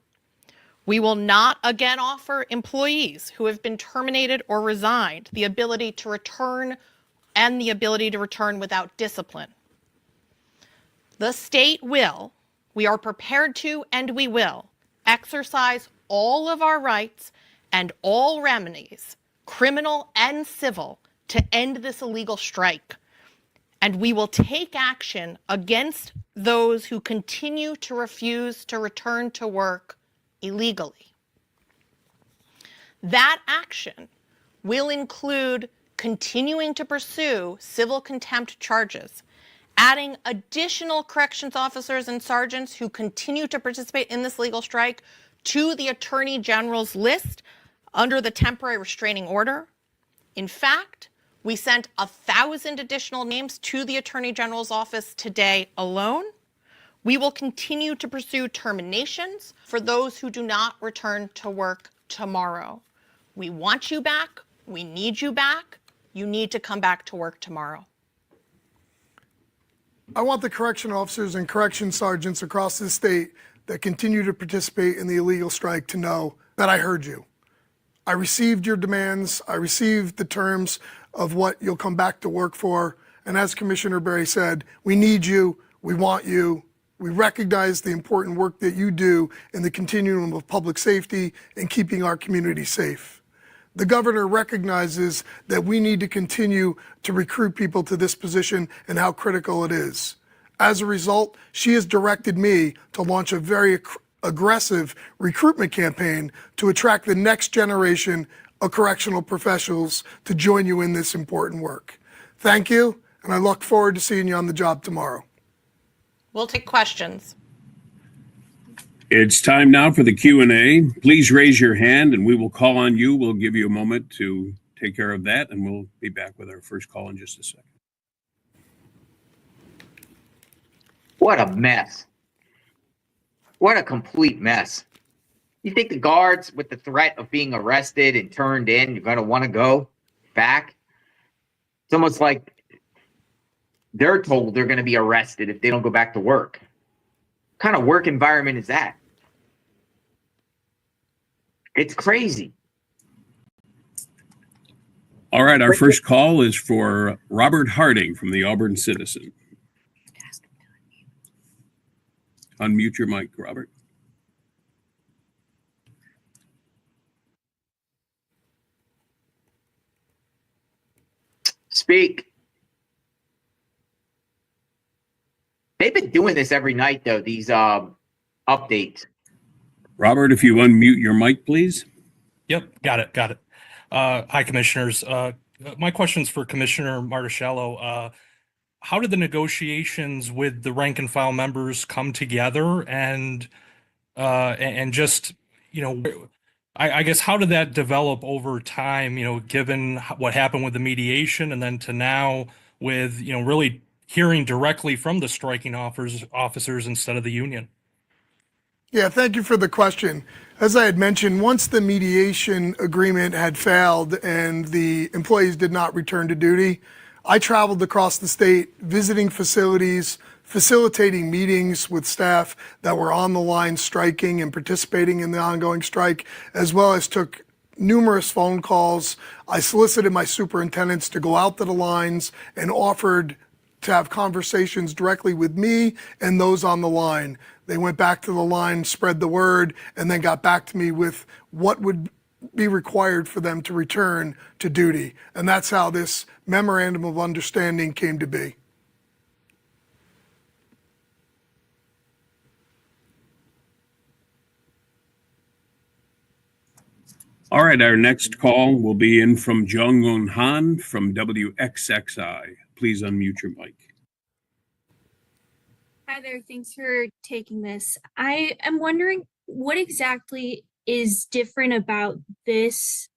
We will not again offer employees who have been terminated or resigned the ability to return and the ability to return without discipline. The state will, we are prepared to, and we will exercise all of our rights and all remedies, criminal and civil, to end this illegal strike. And we will take action against those who continue to refuse to return to work illegally. That action will include continuing to pursue civil contempt charges, adding additional corrections officers and sergeants who continue to participate in this legal strike to the Attorney General's list under the temporary restraining order. In fact, we sent 1,000 additional names to the Attorney General's office today alone. We will continue to pursue terminations for those who do not return to work tomorrow. We want you back. We need you back. You need to come back to work tomorrow. I want the correction officers and correction sergeants across the state that continue to participate in the illegal strike to know that I heard you. I received your demands. I received the terms of what you'll come back to work for. And as Commissioner Berry said, we need you. We want you. We recognize the important work that you do in the continuum of public safety and keeping our community safe. The governor recognizes that we need to continue to recruit people to this position and how critical it is. As a result, she has directed me to launch a very aggressive recruitment campaign to attract the next generation of correctional professionals to join you in this important work. Thank you, and I look forward to seeing you on the job tomorrow. We'll take questions. It's time now for the Q&A. Please raise your hand and we will call on you. We'll give you a moment to take care of that, and we'll be back with our first call in just a second. What a mess. What a complete mess. You think the guards, with the threat of being arrested and turned in, you're going to want to go back? It's almost like they're told they're going to be arrested if they don't go back to work. What kind of work environment is that? It's crazy. All right, our first call is for Robert Harding from the Auburn Citizen. Unmute your mic, Robert. Speak. They've been doing this every night, though, these updates. Robert, if you unmute your mic, please. Yep, got it. Hi, commissioners. My question's for Commissioner Martuscello. How did the negotiations with the rank and file members come together, and just, I guess, how did that develop over time, given what happened with the mediation and then to now with, really hearing directly from the striking officers instead of the union? Yeah, thank you for the question. As I had mentioned, once the mediation agreement had failed and the employees did not return to duty, I traveled across the state visiting facilities, facilitating meetings with staff that were on the line striking and participating in the ongoing strike, as well as took numerous phone calls. I solicited my superintendents to go out to the lines and offered to have conversations directly with me and those on the line. They went back to the line, spread the word, and then got back to me with what would be required for them to return to duty. And that's how this memorandum of understanding came to be. All right, our next call will be in from Jong-Un Han from WXXI. Please unmute your mic. Hi there, thanks for taking this. I am wondering what exactly is different about this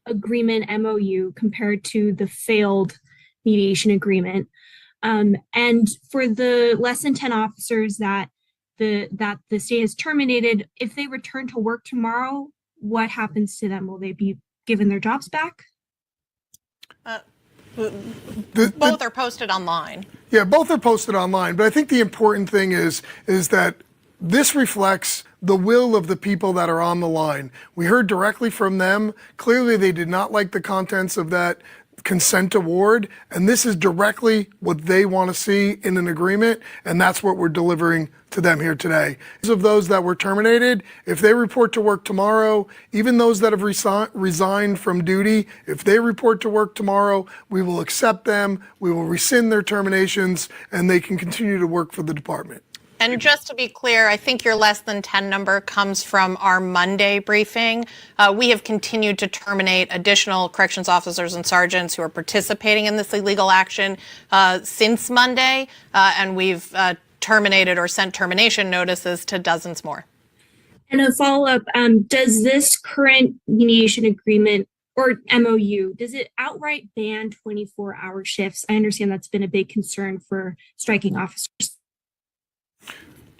agreement MOU compared to the failed mediation agreement. And for the less than 10 officers that the state has terminated, if they return to work tomorrow, what happens to them? Will they be given their jobs back? Both are posted online. Yeah, both are posted online. But I think the important thing is that this reflects the will of the people that are on the line. We heard directly from them. Clearly, they did not like the contents of that consent award, and this is directly what they want to see in an agreement, and that's what we're delivering to them here today. Of those that were terminated, if they report to work tomorrow, even those that have resigned from duty, if they report to work tomorrow, we will accept them, we will rescind their terminations, and they can continue to work for the department. And just to be clear, I think your less than 10 number comes from our Monday briefing. We have continued to terminate additional corrections officers and sergeants who are participating in this illegal action since Monday, and we've terminated or sent termination notices to dozens more. And a follow-up, does this current mediation agreement or MOU, does it outright ban 24-hour shifts? I understand that's been a big concern for striking officers.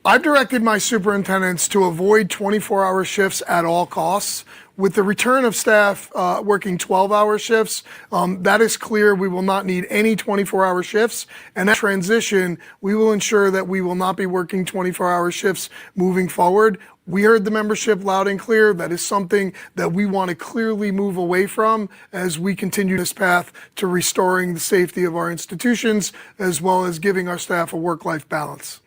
I've directed my superintendents to avoid 24-hour shifts at all costs. With the return of staff working 12-hour shifts, that is clear. We will not need any 24-hour shifts. And that transition, we will ensure that we will not be working 24-hour shifts moving forward. We heard the membership loud and clear. That is something that we want to clearly move away from as we continue this path to restoring the safety of our institutions, as well as giving our staff a work-life balance.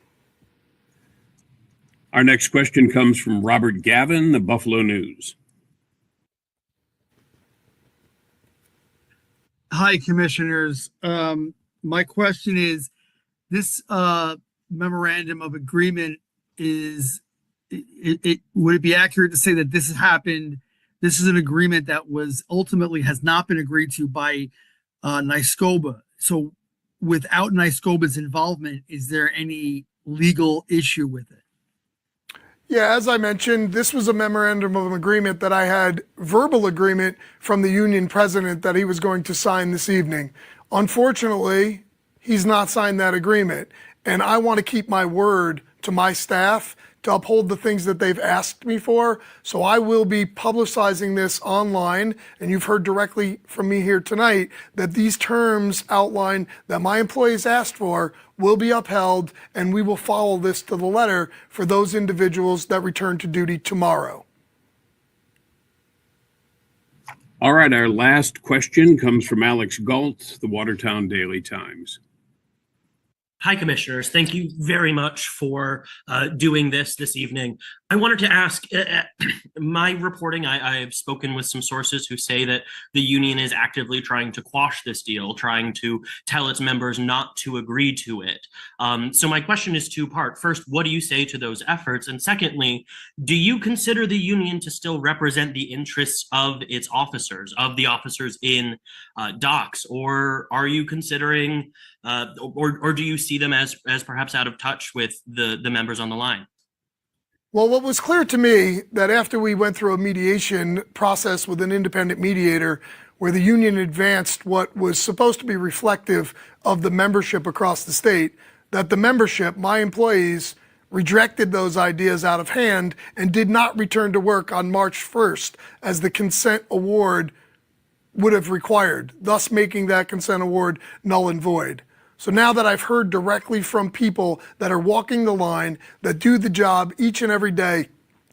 Our next question comes from Robert Gavin, the Buffalo News. Hi, Commissioners. My question is, this memorandum of agreement is, would it be accurate to say that this has happened? This is an agreement that was ultimately has not been agreed to by NYSCOPBA. So without NYSCOPBA's involvement, is there any legal issue with it? Yeah, as I mentioned, this was a memorandum of agreement that I had verbal agreement from the union president that he was going to sign this evening. Unfortunately, he's not signed that agreement. And I want to keep my word to my staff to uphold the things that they've asked me for. So I will be publicizing this online. And you've heard directly from me here tonight that these terms outline that my employees asked for will be upheld, and we will follow this to the letter for those individuals that return to duty tomorrow. All right, our last question comes from Alex Galt, the Watertown Daily Times. Hi, Commissioners. Thank you very much for doing this evening. I wanted to ask, my reporting, I have spoken with some sources who say that the union is actively trying to quash this deal, trying to tell its members not to agree to it. So my question is two-part. First, what do you say to those efforts? And secondly, do you consider the union to still represent the interests of its officers, of the officers in docks? Or are you considering, or do you see them as perhaps out of touch with the members on the line? Well, what was clear to me that after we went through a mediation process with an independent mediator where the union advanced what was supposed to be reflective of the membership across the state, that the membership, my employees, rejected those ideas out of hand and did not return to work on March 1st as the consent award would have required, thus making that consent award null and void. So now that I've heard directly from people that are walking the line, that do the job each and every day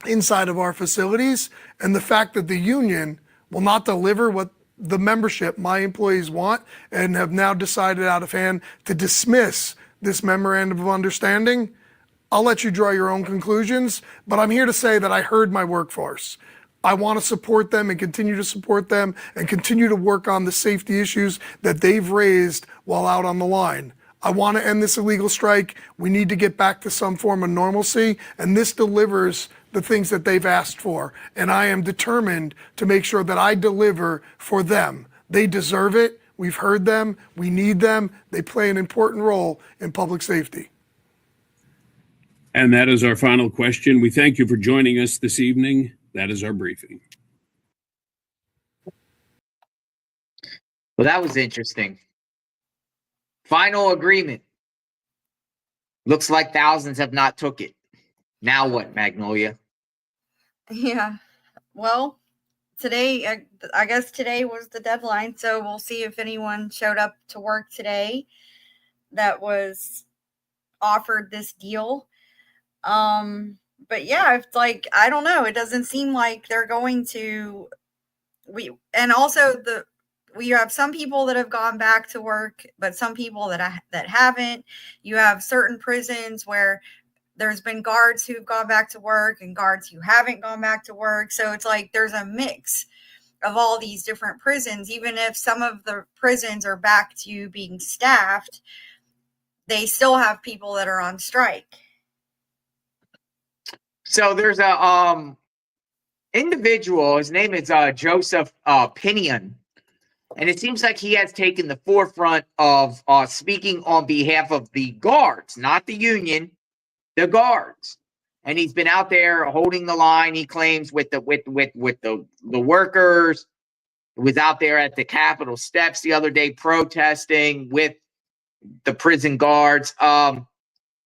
inside of our facilities, and the fact that the union will not deliver what the membership, my employees, want, and have now decided out of hand to dismiss this memorandum of understanding, I'll let you draw your own conclusions, but I'm here to say that I heard my workforce. I want to support them and continue to support them and continue to work on the safety issues that they've raised while out on the line. I want to end this illegal strike. We need to get back to some form of normalcy, and this delivers the things that they've asked for. And I am determined to make sure that I deliver for them. They deserve it. We've heard them. We need them. They play an important role in public safety. And that is our final question. We thank you for joining us this evening. That is our briefing. Well, that was interesting. Final agreement. Looks like thousands have not took it. Now what, Magnolia? Yeah. Well, today, I guess today was the deadline, so we'll see if anyone showed up to work today that was offered this deal. But yeah, it's like, I don't know. It doesn't seem like they're going to, and also we have some people that have gone back to work, but some people that haven't. You have certain prisons where there's been guards who've gone back to work and guards who haven't gone back to work. So it's like, there's a mix of all these different prisons. Even if some of the prisons are back to being staffed, they still have people that are on strike. So there's a individual. His name is Joseph Pinion, and it seems like he has taken the forefront of speaking on behalf of the guards, not the union, the guards. And he's been out there holding the line. He claims with the workers. He was out there at the Capitol steps the other day protesting with the prison guards.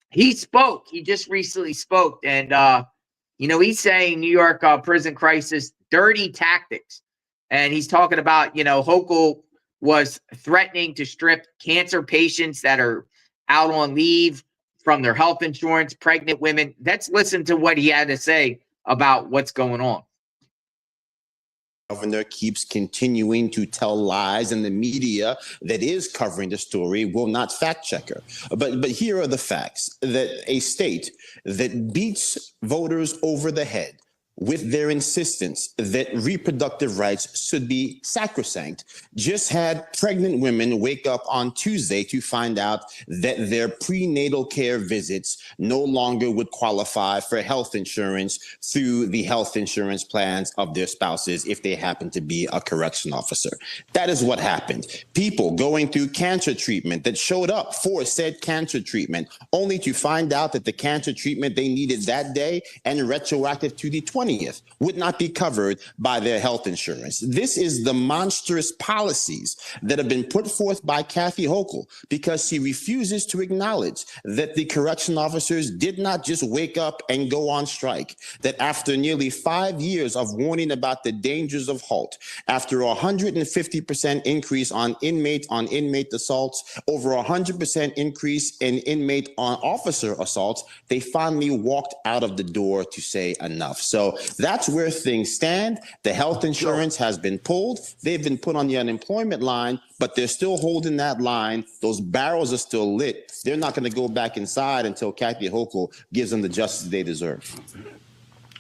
He spoke. He just recently spoke, and he's saying New York prison crisis, dirty tactics, and he's talking about Hochul was threatening to strip cancer patients that are out on leave from their health insurance, pregnant women. Let's listen to what he had to say about what's going on. Governor keeps continuing to tell lies, and the media that is covering the story will not fact check her. But here are the facts: that a state that beats voters over the head with their insistence that reproductive rights should be sacrosanct just had pregnant women wake up on Tuesday to find out that their prenatal care visits no longer would qualify for health insurance through the health insurance plans of their spouses if they happen to be a correction officer. That is what happened. People going through cancer treatment that showed up for said cancer treatment only to find out that the cancer treatment they needed that day and retroactive to the 20th would not be covered by their health insurance. This is the monstrous policies that have been put forth by Kathy Hochul because she refuses to acknowledge that the correction officers did not just wake up and go on strike, that after nearly 5 years of warning about the dangers of HALT, after 150% increase on inmate assaults, over 100% increase in inmate on officer assaults, they finally walked out of the door to say enough. So that's where things stand. The health insurance has been pulled. They've been put on the unemployment line, but they're still holding that line. Those barrels are still lit. They're not going to go back inside until Kathy Hochul gives them the justice they deserve.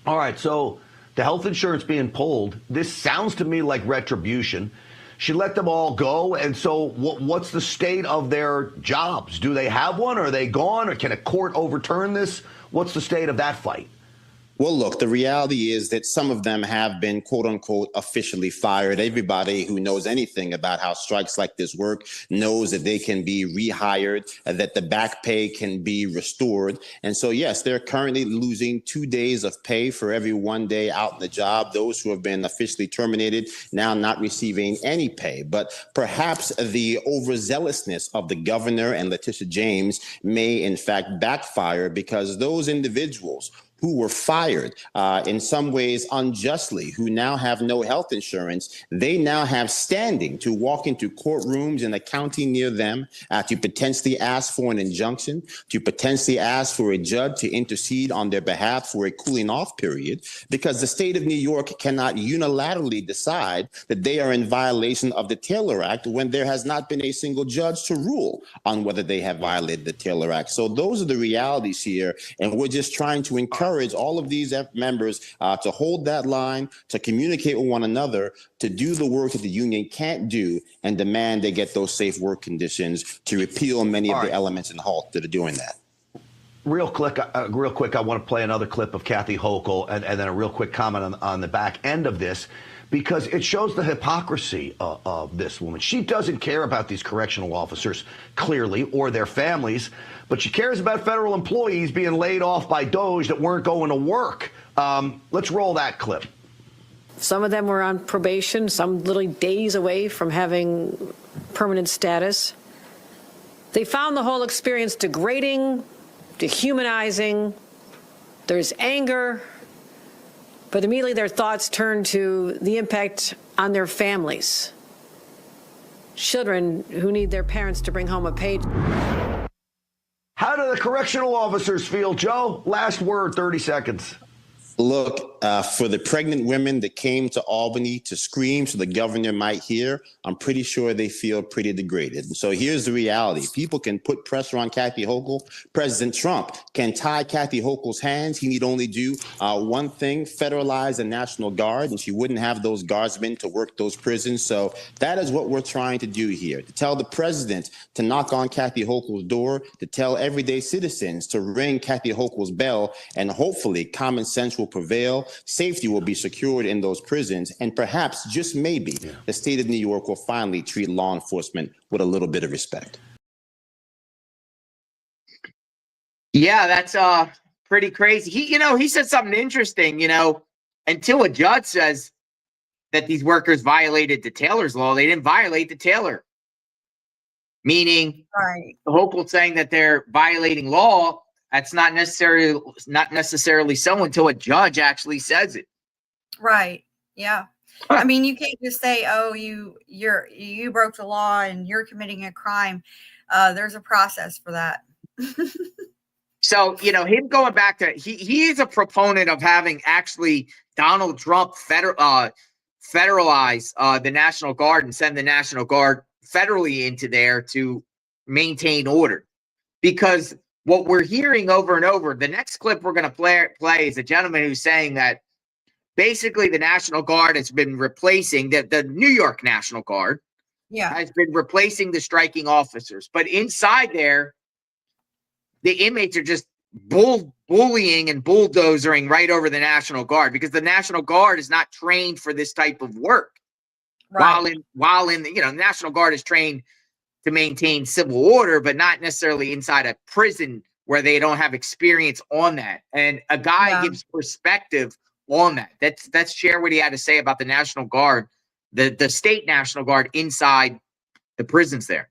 All right, so the health insurance being pulled, this sounds to me like retribution. She let them all go, and so what's the state of their jobs? Do they have one? Are they gone? Or can a court overturn this? What's the state of that fight? Well, look, the reality is that some of them have been, quote unquote, officially fired. Everybody who knows anything about how strikes like this work knows that they can be rehired, that the back pay can be restored. And so, yes, they're currently losing 2 days of pay for every 1 day out in the job. Those who have been officially terminated now not receiving any pay. But perhaps the overzealousness of the governor and Letitia James may, in fact, backfire because those individuals who were fired in some ways unjustly, who now have no health insurance, they now have standing to walk into courtrooms in a county near them to potentially ask for an injunction, to potentially ask for a judge to intercede on their behalf for a cooling off period, because the state of New York cannot unilaterally decide that they are in violation of the Taylor Act when there has not been a single judge to rule on whether they have violated the Taylor Act. So those are the realities here, and we're just trying to encourage all of these members to hold that line, to communicate with one another, to do the work that the union can't do, and demand they get those safe work conditions to repeal many of the elements in HALT that are doing that. Real quick, I want to play another clip of Kathy Hochul and then a real quick comment on the back end of this, because it shows the hypocrisy of this woman. She doesn't care about these correctional officers, clearly, or their families, but she cares about federal employees being laid off by DOJ that weren't going to work. Let's roll that clip. Some of them were on probation, some literally days away from having permanent status. They found the whole experience degrading, dehumanizing. There's anger, but immediately their thoughts turn to the impact on their families. Children who need their parents to bring home a paycheck. How do the correctional officers feel, Joe? Last word, 30 seconds. Look, for the pregnant women that came to Albany to scream so the governor might hear, I'm pretty sure they feel pretty degraded. And so here's the reality. People can put pressure on Kathy Hochul. President Trump can tie Kathy Hochul's hands. He need only do one thing, federalize the National Guard, and she wouldn't have those guardsmen to work those prisons. So that is what we're trying to do here, to tell the president to knock on Kathy Hochul's door, to tell everyday citizens to ring Kathy Hochul's bell, and hopefully common sense will prevail, safety will be secured in those prisons, and perhaps, just maybe, the state of New York will finally treat law enforcement with a little bit of respect. Yeah, that's pretty crazy. He said something interesting, until a judge says that these workers violated the Taylor's law, they didn't violate the Taylor. Meaning, right. The Hochul saying that they're violating law, that's not necessarily so until a judge actually says it. Right. Yeah. I mean, you can't just say, "Oh, you broke the law and you're committing a crime." There's a process for that. So, him going back to he is a proponent of having actually Donald Trump federalize the National Guard and send the National Guard federally into there to maintain order, because what we're hearing over and over, the next clip we're going to play is a gentleman who's saying that basically the National Guard has been replacing the New York National Guard. Yeah. Has been replacing the striking officers. But inside there, the inmates are just bullying and bulldozering right over the National Guard, because the National Guard is not trained for this type of work. Right. While in the National Guard is trained to maintain civil order, but not necessarily inside a prison where they don't have experience on that. And a guy gives perspective on that. Let's share what he had to say about the National Guard, the state National Guard inside the prisons there.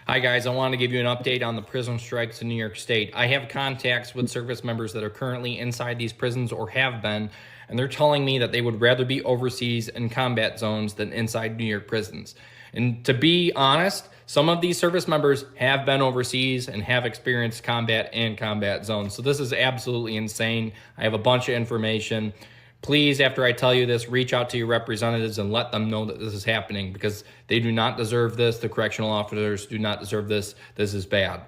Hi guys, I want to give you an update on the prison strikes in New York State. I have contacts with service members that are currently inside these prisons or have been, and they're telling me that they would rather be overseas in combat zones than inside New York prisons. And to be honest, some of these service members have been overseas and have experienced combat and combat zones. So this is absolutely insane. I have a bunch of information. Please, after I tell you this, reach out to your representatives and let them know that this is happening, because they do not deserve this. The correctional officers do not deserve this. This is bad.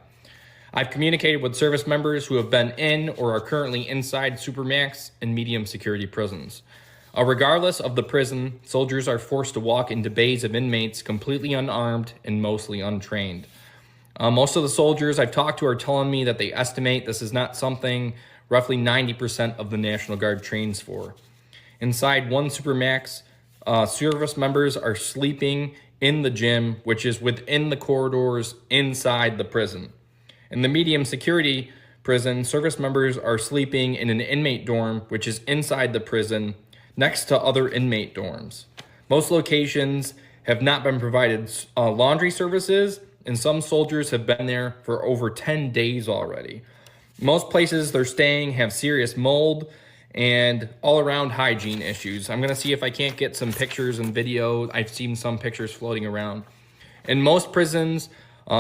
I've communicated with service members who have been in or are currently inside supermax and medium security prisons. Regardless of the prison, soldiers are forced to walk into bays of inmates completely unarmed and mostly untrained. Most of the soldiers I've talked to are telling me that they estimate this is not something roughly 90% of the National Guard trains for. Inside one supermax, service members are sleeping in the gym, which is within the corridors inside the prison. In the medium security prison, service members are sleeping in an inmate dorm, which is inside the prison, next to other inmate dorms. Most locations have not been provided laundry services, and some soldiers have been there for over 10 days already. Most places they're staying have serious mold and all-around hygiene issues. I'm gonna see if I can't get some pictures and video. I've seen some pictures floating around. In most prisons,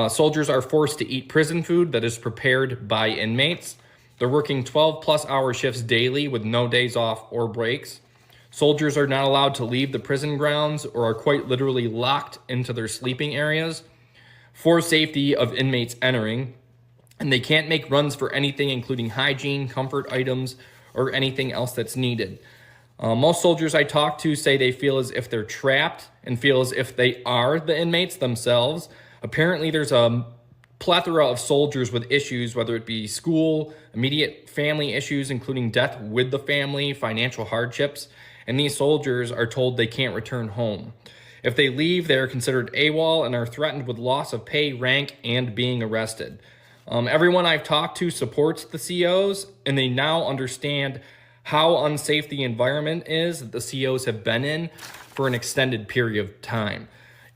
soldiers are forced to eat prison food that is prepared by inmates. They're working 12+ hour shifts daily with no days off or breaks. Soldiers are not allowed to leave the prison grounds or are quite literally locked into their sleeping areas for safety of inmates entering. And they can't make runs for anything, including hygiene, comfort items, or anything else that's needed. Most soldiers I talk to say they feel as if they're trapped and feel as if they are the inmates themselves. Apparently there's a plethora of soldiers with issues, whether it be school, immediate family issues, including death with the family, financial hardships, and these soldiers are told they can't return home. If they leave, they are considered AWOL and are threatened with loss of pay, rank, and being arrested. Everyone I've talked to supports the COs, and they now understand how unsafe the environment is that the COs have been in for an extended period of time.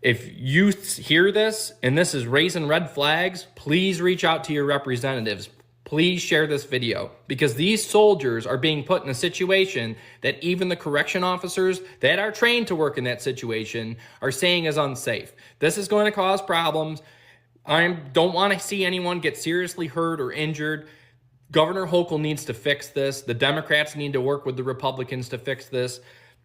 If you hear this and this is raising red flags, please reach out to your representatives. Please share this video, because these soldiers are being put in a situation that even the correction officers that are trained to work in that situation are saying is unsafe. This is going to cause problems. I don't want to see anyone get seriously hurt or injured. Governor Hochul needs to fix this. The Democrats need to work with the Republicans to fix this.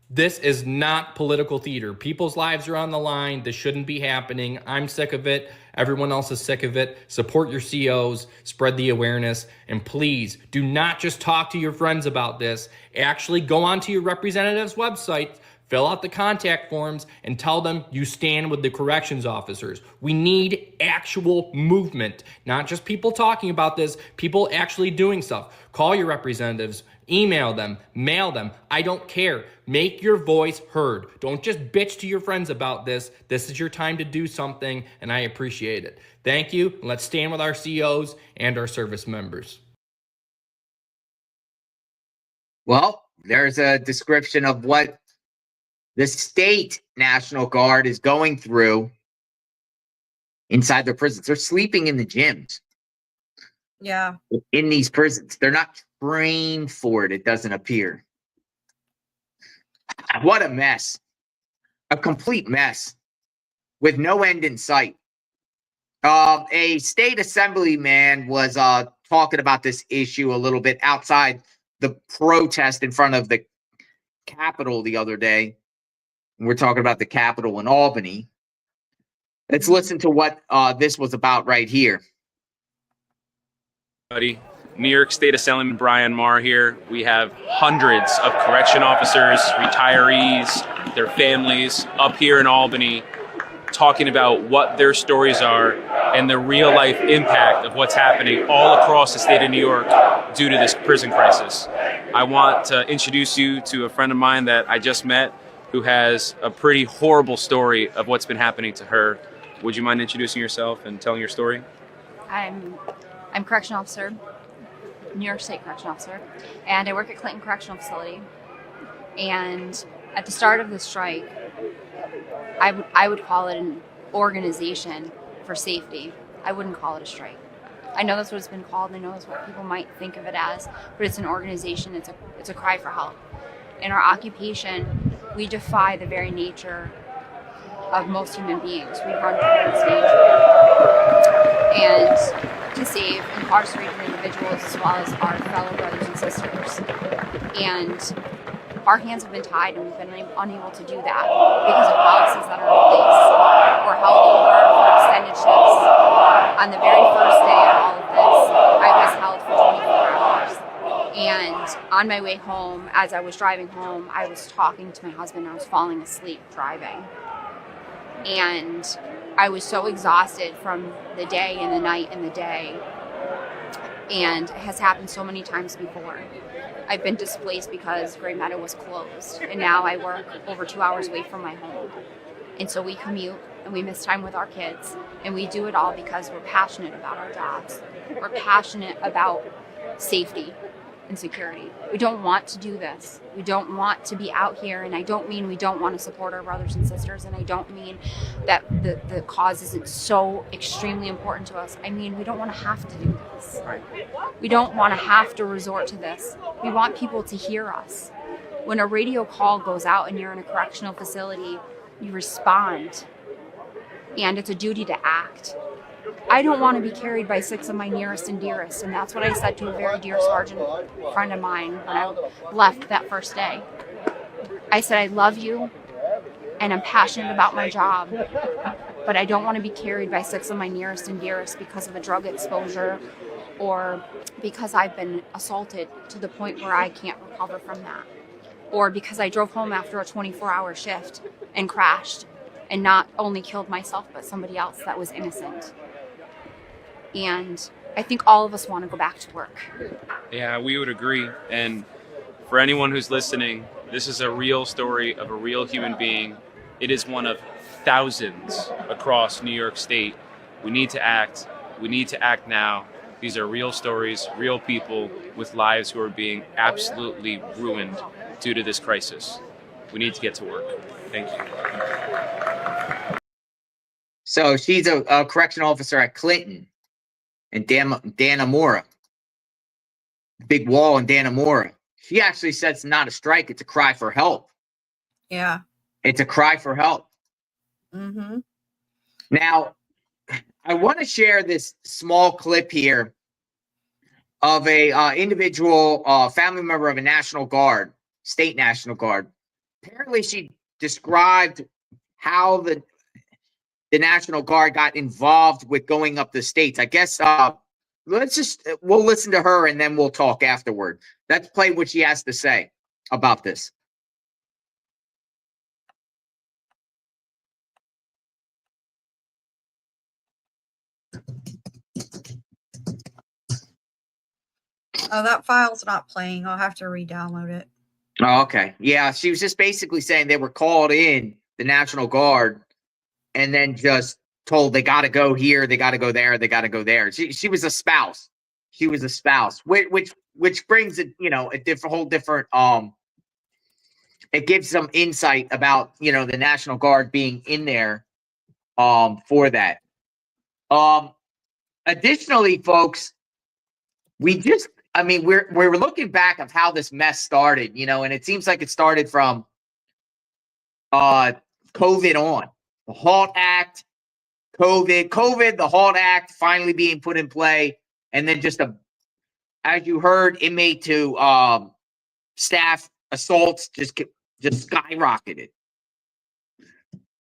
This is not political theater. People's lives are on the line. This shouldn't be happening. I'm sick of it. Everyone else is sick of it. Support your COs, spread the awareness, and please do not just talk to your friends about this. Actually go onto your representative's website, fill out the contact forms, and tell them you stand with the corrections officers. We need actual movement, not just people talking about this, people actually doing stuff. Call your representatives, email them, mail them. I don't care. Make your voice heard. Don't just bitch to your friends about this. This is your time to do something, and I appreciate it. Thank you. Let's stand with our COs and our service members. Well, there's a description of what the state National Guard is going through inside their prisons. They're sleeping in the gyms. Yeah. In these prisons. They're not trained for it, it doesn't appear. What a mess. A complete mess with no end in sight. A state assemblyman was talking about this issue a little bit outside the protest in front of the Capitol the other day. We're talking about the Capitol in Albany. Let's listen to what this was about right here. New York State Assemblyman Brian Marr here. We have hundreds of correction officers, retirees, their families up here in Albany talking about what their stories are and the real life impact of what's happening all across the state of New York due to this prison crisis. I want to introduce you to a friend of mine that I just met who has a pretty horrible story of what's been happening to her. Would you mind introducing yourself and telling your story? I'm correctional officer, New York State correctional officer, and I work at Clinton Correctional Facility. And at the start of the strike, I would call it an organization for safety. I wouldn't call it a strike. I know that's what it's been called. I know that's what people might think of it as, but it's an organization. It's a cry for help. In our occupation, we defy the very nature of most human beings. We run towards danger. And to save incarcerated individuals as well as our fellow brothers and sisters. And our hands have been tied and we've been unable to do that because of policies that are in place. We're held over for extended shifts. On the very first day of all of this, I was held for 24 hours. And on my way home, as I was driving home, I was talking to my husband. I was falling asleep driving. And I was so exhausted from the day and the night and the day. And it has happened so many times before. I've been displaced because Gray Meadow was closed. And now I work over 2 hours away from my home. And so we commute and we miss time with our kids. And we do it all because we're passionate about our jobs. We're passionate about safety and security. We don't want to do this. We don't want to be out here, and I don't mean we don't want to support our brothers and sisters, and I don't mean that the cause isn't so extremely important to us. I mean, we don't want to have to do this. We don't want to have to resort to this. We want people to hear us. When a radio call goes out and you're in a correctional facility, you respond, and it's a duty to act. I don't want to be carried by 6 of my nearest and dearest, and that's what I said to a very dear sergeant friend of mine when I left that first day. I said, I love you, and I'm passionate about my job, but I don't want to be carried by 6 of my nearest and dearest because of a drug exposure or because I've been assaulted to the point where I can't recover from that, or because I drove home after a 24-hour shift and crashed and not only killed myself, but somebody else that was innocent. And I think all of us want to go back to work. Yeah, we would agree. And for anyone who's listening, this is a real story of a real human being. It is one of thousands across New York State. We need to act. We need to act now. These are real stories, real people with lives who are being absolutely ruined due to this crisis. We need to get to work. Thank you. So she's a correctional officer at Clinton and Dannemora. Big wall in Dannemora. She actually said it's not a strike, it's a cry for help. Yeah. It's a cry for help. Mm-hmm. Now, I want to share this small clip here of a individual family member of a National Guard, state National Guard. Apparently, she described how the National Guard got involved with going up the states. I guess we'll listen to her and then we'll talk afterward. Let's play what she has to say about this. Oh, that file's not playing. I'll have to re-download it. Oh, okay. Yeah, she was just basically saying they were called in, the National Guard, and then just told they got to go here, they got to go there, they got to go there. She was a spouse. She was a spouse, which brings it, a whole different it gives some insight about, the National Guard being in there for that. Additionally, folks, we're looking back of how this mess started, and it seems like it started from COVID on. The HALT Act, COVID, the HALT Act finally being put in play, and then as you heard, inmate to staff assaults just skyrocketed.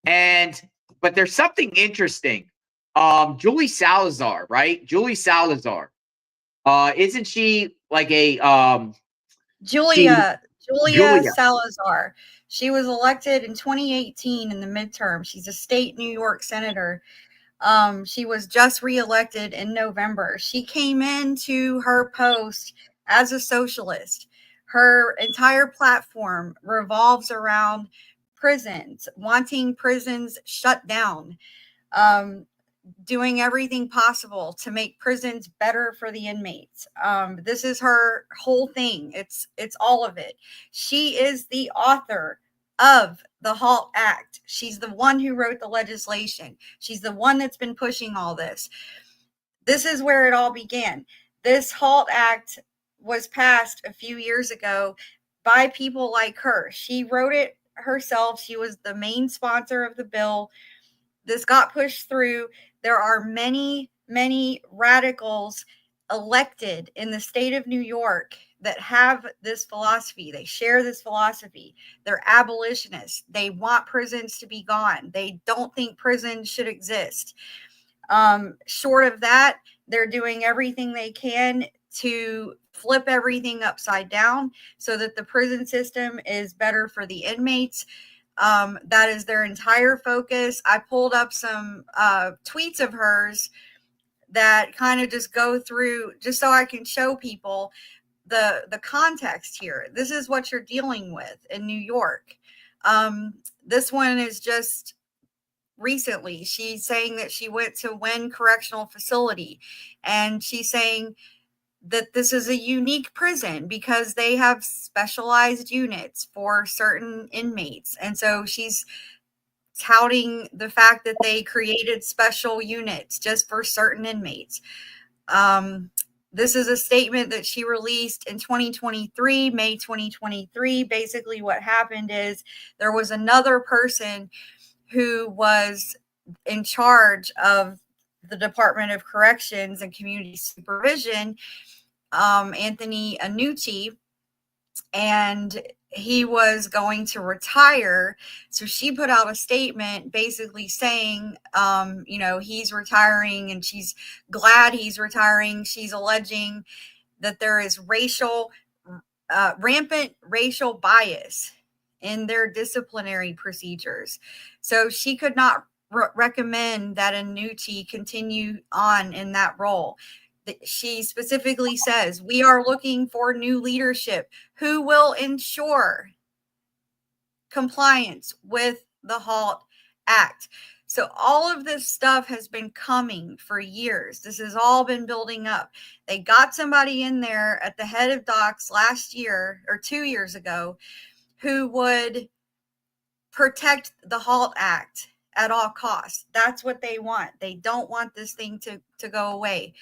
But there's something interesting. Julie Salazar, right? Julie Salazar. Isn't she like a Julia Salazar. She was elected in 2018 in the midterm. She's a state New York senator. She was just reelected in November. She came into her post as a socialist. Her entire platform revolves around prisons, wanting prisons shut down, doing everything possible to make prisons better for the inmates. This is her whole thing. It's all of it. She is the author of the HALT Act. She's the one who wrote the legislation. She's the one that's been pushing all this. This is where it all began. This HALT Act was passed a few years ago by people like her. She wrote it herself. She was the main sponsor of the bill. This got pushed through. There are many, many radicals elected in the state of New York that have this philosophy. They share this philosophy. They're abolitionists. They want prisons to be gone. They don't think prisons should exist. Short of that, they're doing everything they can to flip everything upside down so that the prison system is better for the inmates. That is their entire focus. I pulled up some tweets of hers that kind of just go through, just so I can show people the context here. This is what you're dealing with in New York. This one is just recently. She's saying that she went to Wynn Correctional Facility, and she's saying that this is a unique prison because they have specialized units for certain inmates. And so she's touting the fact that they created special units just for certain inmates. This is a statement that she released in 2023, May 2023. Basically, what happened is there was another person who was in charge of the Department of Corrections and Community Supervision, Anthony Annucci, and he was going to retire. So she put out a statement basically saying, he's retiring and she's glad he's retiring. She's alleging that there is rampant racial bias in their disciplinary procedures. So she could not recommend that Annucci continue on in that role. She specifically says, we are looking for new leadership who will ensure compliance with the HALT Act. So all of this stuff has been coming for years. This has all been building up. They got somebody in there at the head of docs last year or 2 years ago who would protect the HALT Act at all costs. That's what they want. They don't want this thing to go away.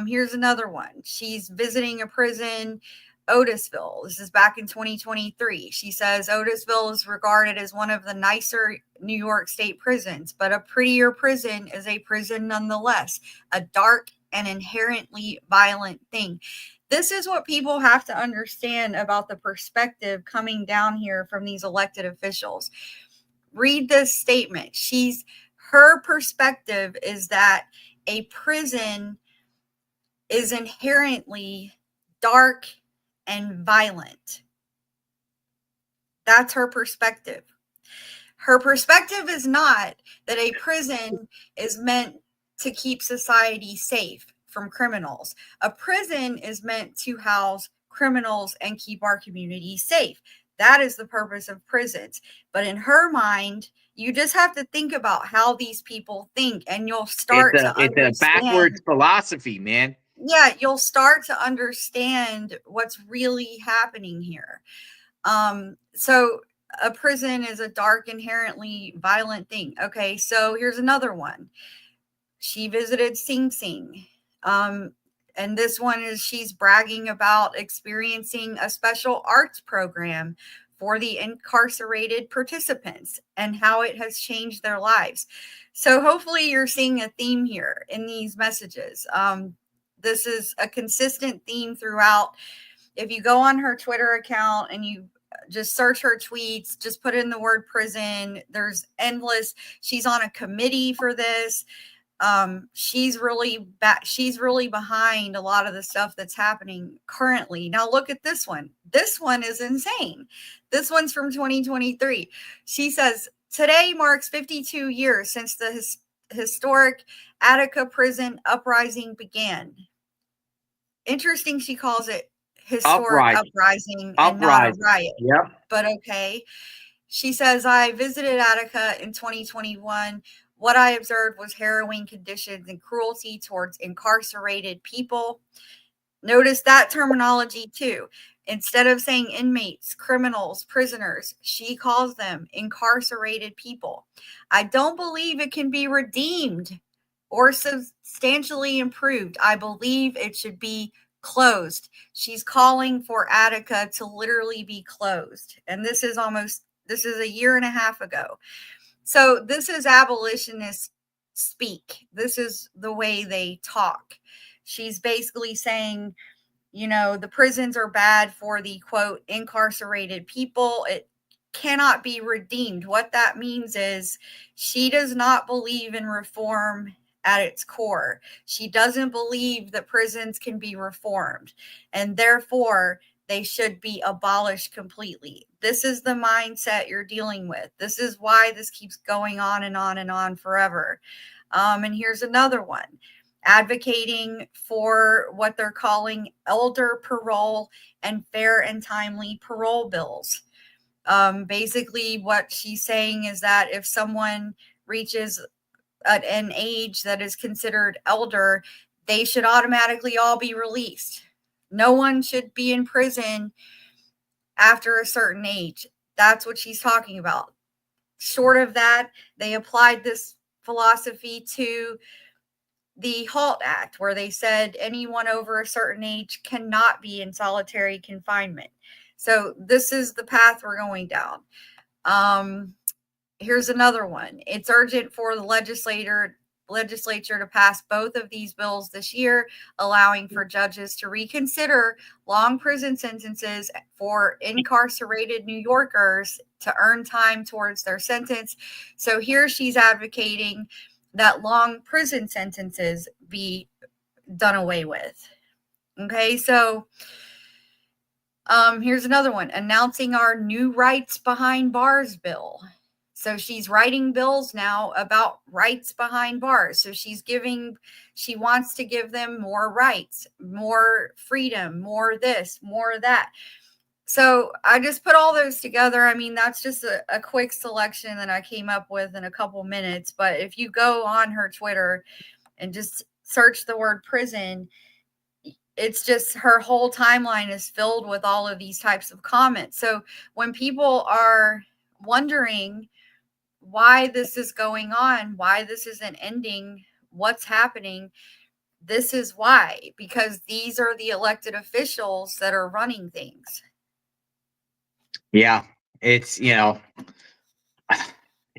Here's another one. She's visiting a prison, Otisville. This is back in 2023. She says Otisville is regarded as one of the nicer New York State prisons, but a prettier prison is a prison nonetheless. A dark and inherently violent thing. This is what people have to understand about the perspective coming down here from these elected officials. Read this statement. Her perspective is that a prison is inherently dark and violent. That's her perspective. Her perspective is not that a prison is meant to keep society safe from criminals. A prison is meant to house criminals and keep our community safe. That is the purpose of prisons. But in her mind, you just have to think about how these people think, and you'll start to understand. It's a backwards philosophy, man. Yeah, you'll start to understand what's really happening here. So a prison is a dark, inherently violent thing. Okay, so here's another one. She visited Sing Sing. And this one is she's bragging about experiencing a special arts program for the incarcerated participants and how it has changed their lives. So hopefully you're seeing a theme here in these messages. This is a consistent theme throughout. If you go on her Twitter account and you just search her tweets, just put in the word prison, there's endless. She's on a committee for this. She's really behind a lot of the stuff that's happening currently. Now look at this one. This one is insane. This one's from 2023. She says, today marks 52 years since the historic Attica prison uprising began. Interesting, she calls it historic uprising and not a riot. Yep. But okay. She says, I visited Attica in 2021. What I observed was harrowing conditions and cruelty towards incarcerated people. Notice that terminology too. Instead of saying inmates, criminals, prisoners, she calls them incarcerated people. I don't believe it can be redeemed or substantially improved. I believe it should be closed. She's calling for Attica to literally be closed. And this is a year and a half ago. So this is abolitionist speak. This is the way they talk. She's basically saying, the prisons are bad for the, quote, incarcerated people. It cannot be redeemed. What that means is she does not believe in reform at its core. She doesn't believe that prisons can be reformed, and therefore they should be abolished completely. This is the mindset you're dealing with. This is why this keeps going on and on and on forever. And here's another one. Advocating for what they're calling elder parole and fair and timely parole bills. Basically, what she's saying is that if someone reaches an age that is considered elder, they should automatically all be released. No one should be in prison after a certain age. That's what she's talking about. Short of that, they applied this philosophy to the HALT Act, where they said anyone over a certain age cannot be in solitary confinement. So this is the path we're going down. Here's another one. It's urgent for the legislature to pass both of these bills this year, allowing for judges to reconsider long prison sentences for incarcerated New Yorkers to earn time towards their sentence. So here she's advocating that long prison sentences be done away with. Okay, so here's another one. Announcing our new rights behind bars bill. So she's writing bills now about rights behind bars. So she wants to give them more rights, more freedom, more this, more that. So I just put all those together. I mean, that's just a quick selection that I came up with in a couple minutes. But if you go on her Twitter and just search the word prison, it's just her whole timeline is filled with all of these types of comments. So when people are wondering why this is going on, why this isn't ending, what's happening, this is why, because these are the elected officials that are running things. Yeah, it's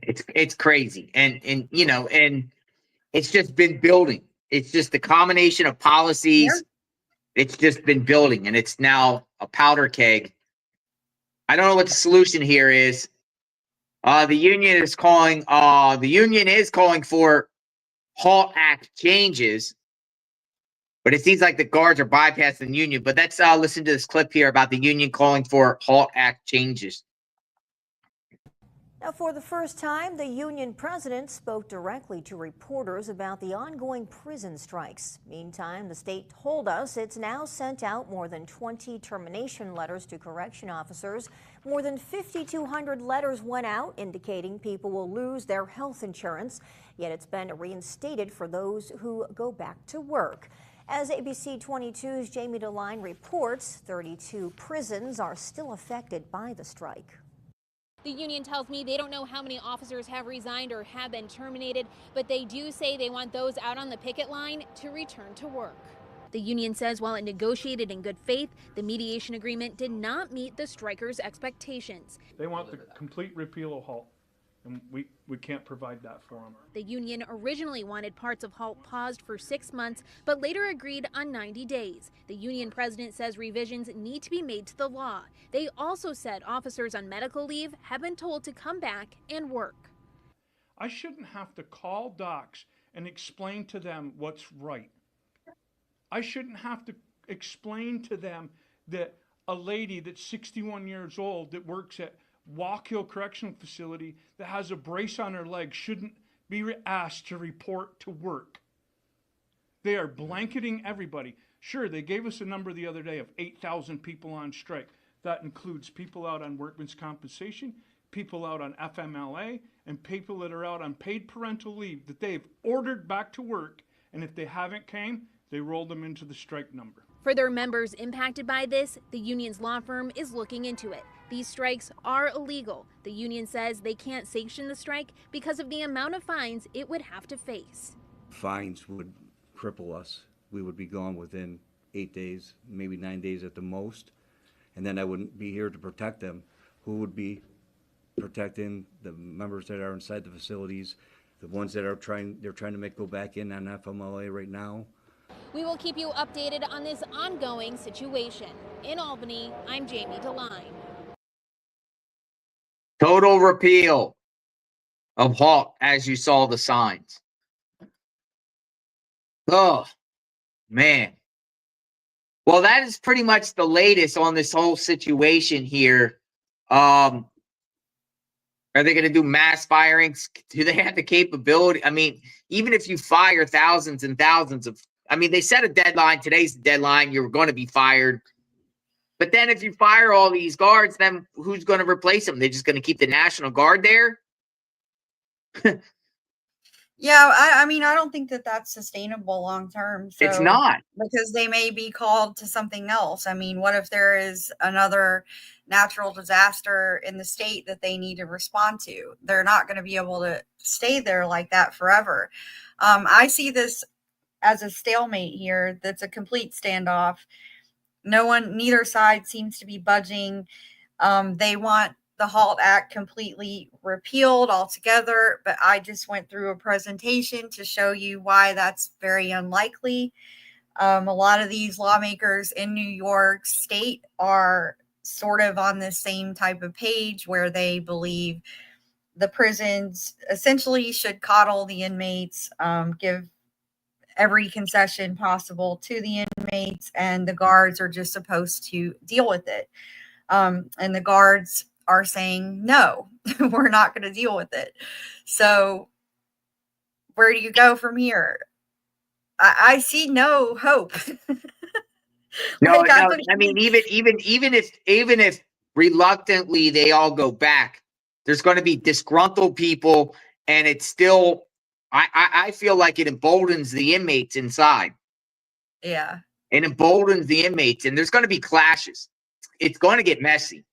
it's crazy, and it's just been building. It's just the combination of policies. It's just been building, and it's now a powder keg. I don't know what the solution here is. The union is calling for HALT Act changes, but it seems like the guards are bypassing the union. But let's listen to this clip here about the union calling for HALT Act changes. Now, for the first time, the union president spoke directly to reporters about the ongoing prison strikes. Meantime, the state told us it's now sent out more than 20 termination letters to correction officers. More than 5,200 letters went out indicating people will lose their health insurance, yet it's been reinstated for those who go back to work. As ABC 22's Jamie DeLine reports, 32 prisons are still affected by the strike. The union tells me they don't know how many officers have resigned or have been terminated, but they do say they want those out on the picket line to return to work. The union says while it negotiated in good faith, the mediation agreement did not meet the strikers' expectations. They want the complete repeal of HALT, and we can't provide that for them. The union originally wanted parts of HALT paused for 6 months, but later agreed on 90 days. The union president says revisions need to be made to the law. They also said officers on medical leave have been told to come back and work. I shouldn't have to call docs and explain to them what's right. I shouldn't have to explain to them that a lady that's 61 years old that works at Walk Hill Correctional Facility that has a brace on her leg shouldn't be asked to report to work. They are blanketing everybody. Sure, they gave us a number the other day of 8,000 people on strike. That includes people out on workman's compensation, people out on FMLA, and people that are out on paid parental leave that they've ordered back to work, and if they haven't came, they rolled them into the strike number. For their members impacted by this, the union's law firm is looking into it. These strikes are illegal. The union says they can't sanction the strike because of the amount of fines it would have to face. Fines would cripple us. We would be gone within 8 days, maybe 9 days at the most. And then I wouldn't be here to protect them. Who would be protecting the members that are inside the facilities, the ones that are trying to make go back in on FMLA right now? We will keep you updated on this ongoing situation. In Albany, I'm Jamie DeLine. Total repeal of HALT, as you saw the signs. Oh, man. Well, that is pretty much the latest on this whole situation here. Are they going to do mass firings? Do they have the capability? I mean, even if you fire thousands and thousands of, I mean, they set a deadline. Today's the deadline. You're going to be fired. But then if you fire all these guards, then who's going to replace them? They're just going to keep the National Guard there? Yeah, I mean, I don't think that that's sustainable long term. So, It's not. because they may be called to something else. I mean, what if there is another natural disaster in the state that they need to respond to? They're not going to be able to stay there like that forever. I see this as a stalemate here. That's a complete standoff. Neither side seems to be budging. They want the HALT Act completely repealed altogether, but I just went through a presentation to show you why that's very unlikely. A lot of these lawmakers in New York State are sort of on the same type of page where they believe the prisons essentially should coddle the inmates, give every concession possible to the inmates, and the guards are just supposed to deal with it. And the guards are saying, no, we're not going to deal with it. So where do you go from here? I see no hope. No, I mean, even if reluctantly they all go back, there's going to be disgruntled people, and it's still, I feel like it emboldens the inmates inside. Yeah. It emboldens the inmates, and there's going to be clashes. It's going to get messy.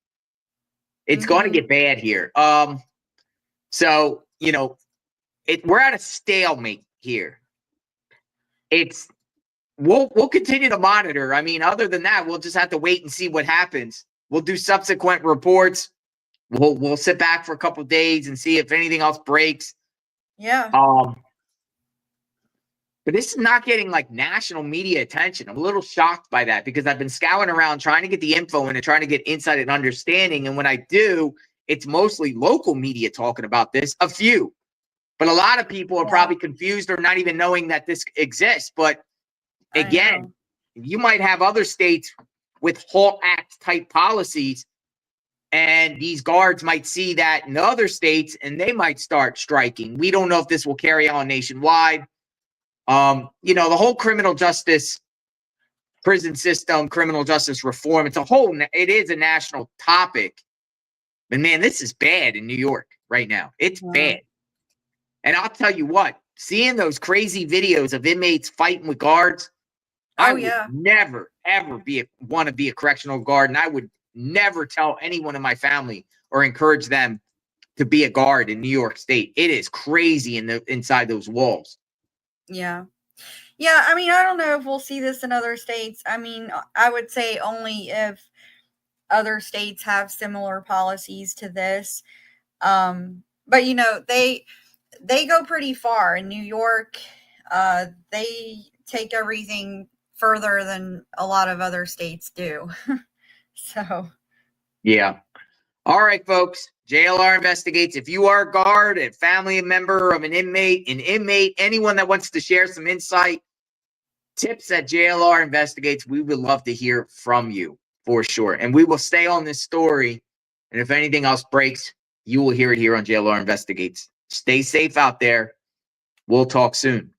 It's going to get bad here. So, you know, we're at a stalemate here. We'll continue to monitor. I mean, other than that, we'll just have to wait and see what happens. We'll do subsequent reports. We'll sit back for a couple of days and see if anything else breaks. Yeah. But this is not getting like national media attention. I'm a little shocked by that because I've been scouring around trying to get the info and trying to get insight and understanding. And when I do, it's mostly local media talking about this, a few. But a lot of people are probably confused or not even knowing that this exists. But again, you might have other states with HALT Act type policies, and these guards might see that in other states and they might start striking. We don't know if this will carry on nationwide. You know, the whole criminal justice prison system, criminal justice reform, it is a national topic. But man, this is bad in New York right now. It's bad. And I'll tell you what, seeing those crazy videos of inmates fighting with guards, I would never, ever want to be a correctional guard. And I would never tell anyone in my family or encourage them to be a guard in New York State. It is crazy inside those walls. Yeah. Yeah, I mean, I don't know if we'll see this in other states. I mean, I would say only if other states have similar policies to this. But you know, they go pretty far. In New York, they take everything further than a lot of other states do. So yeah. All right, folks. JLR Investigates. If you are a guard, a family member of an inmate, anyone that wants to share some insight, tips at JLR Investigates, we would love to hear from you for sure. And we will stay on this story. And if anything else breaks, you will hear it here on JLR Investigates. Stay safe out there. We'll talk soon.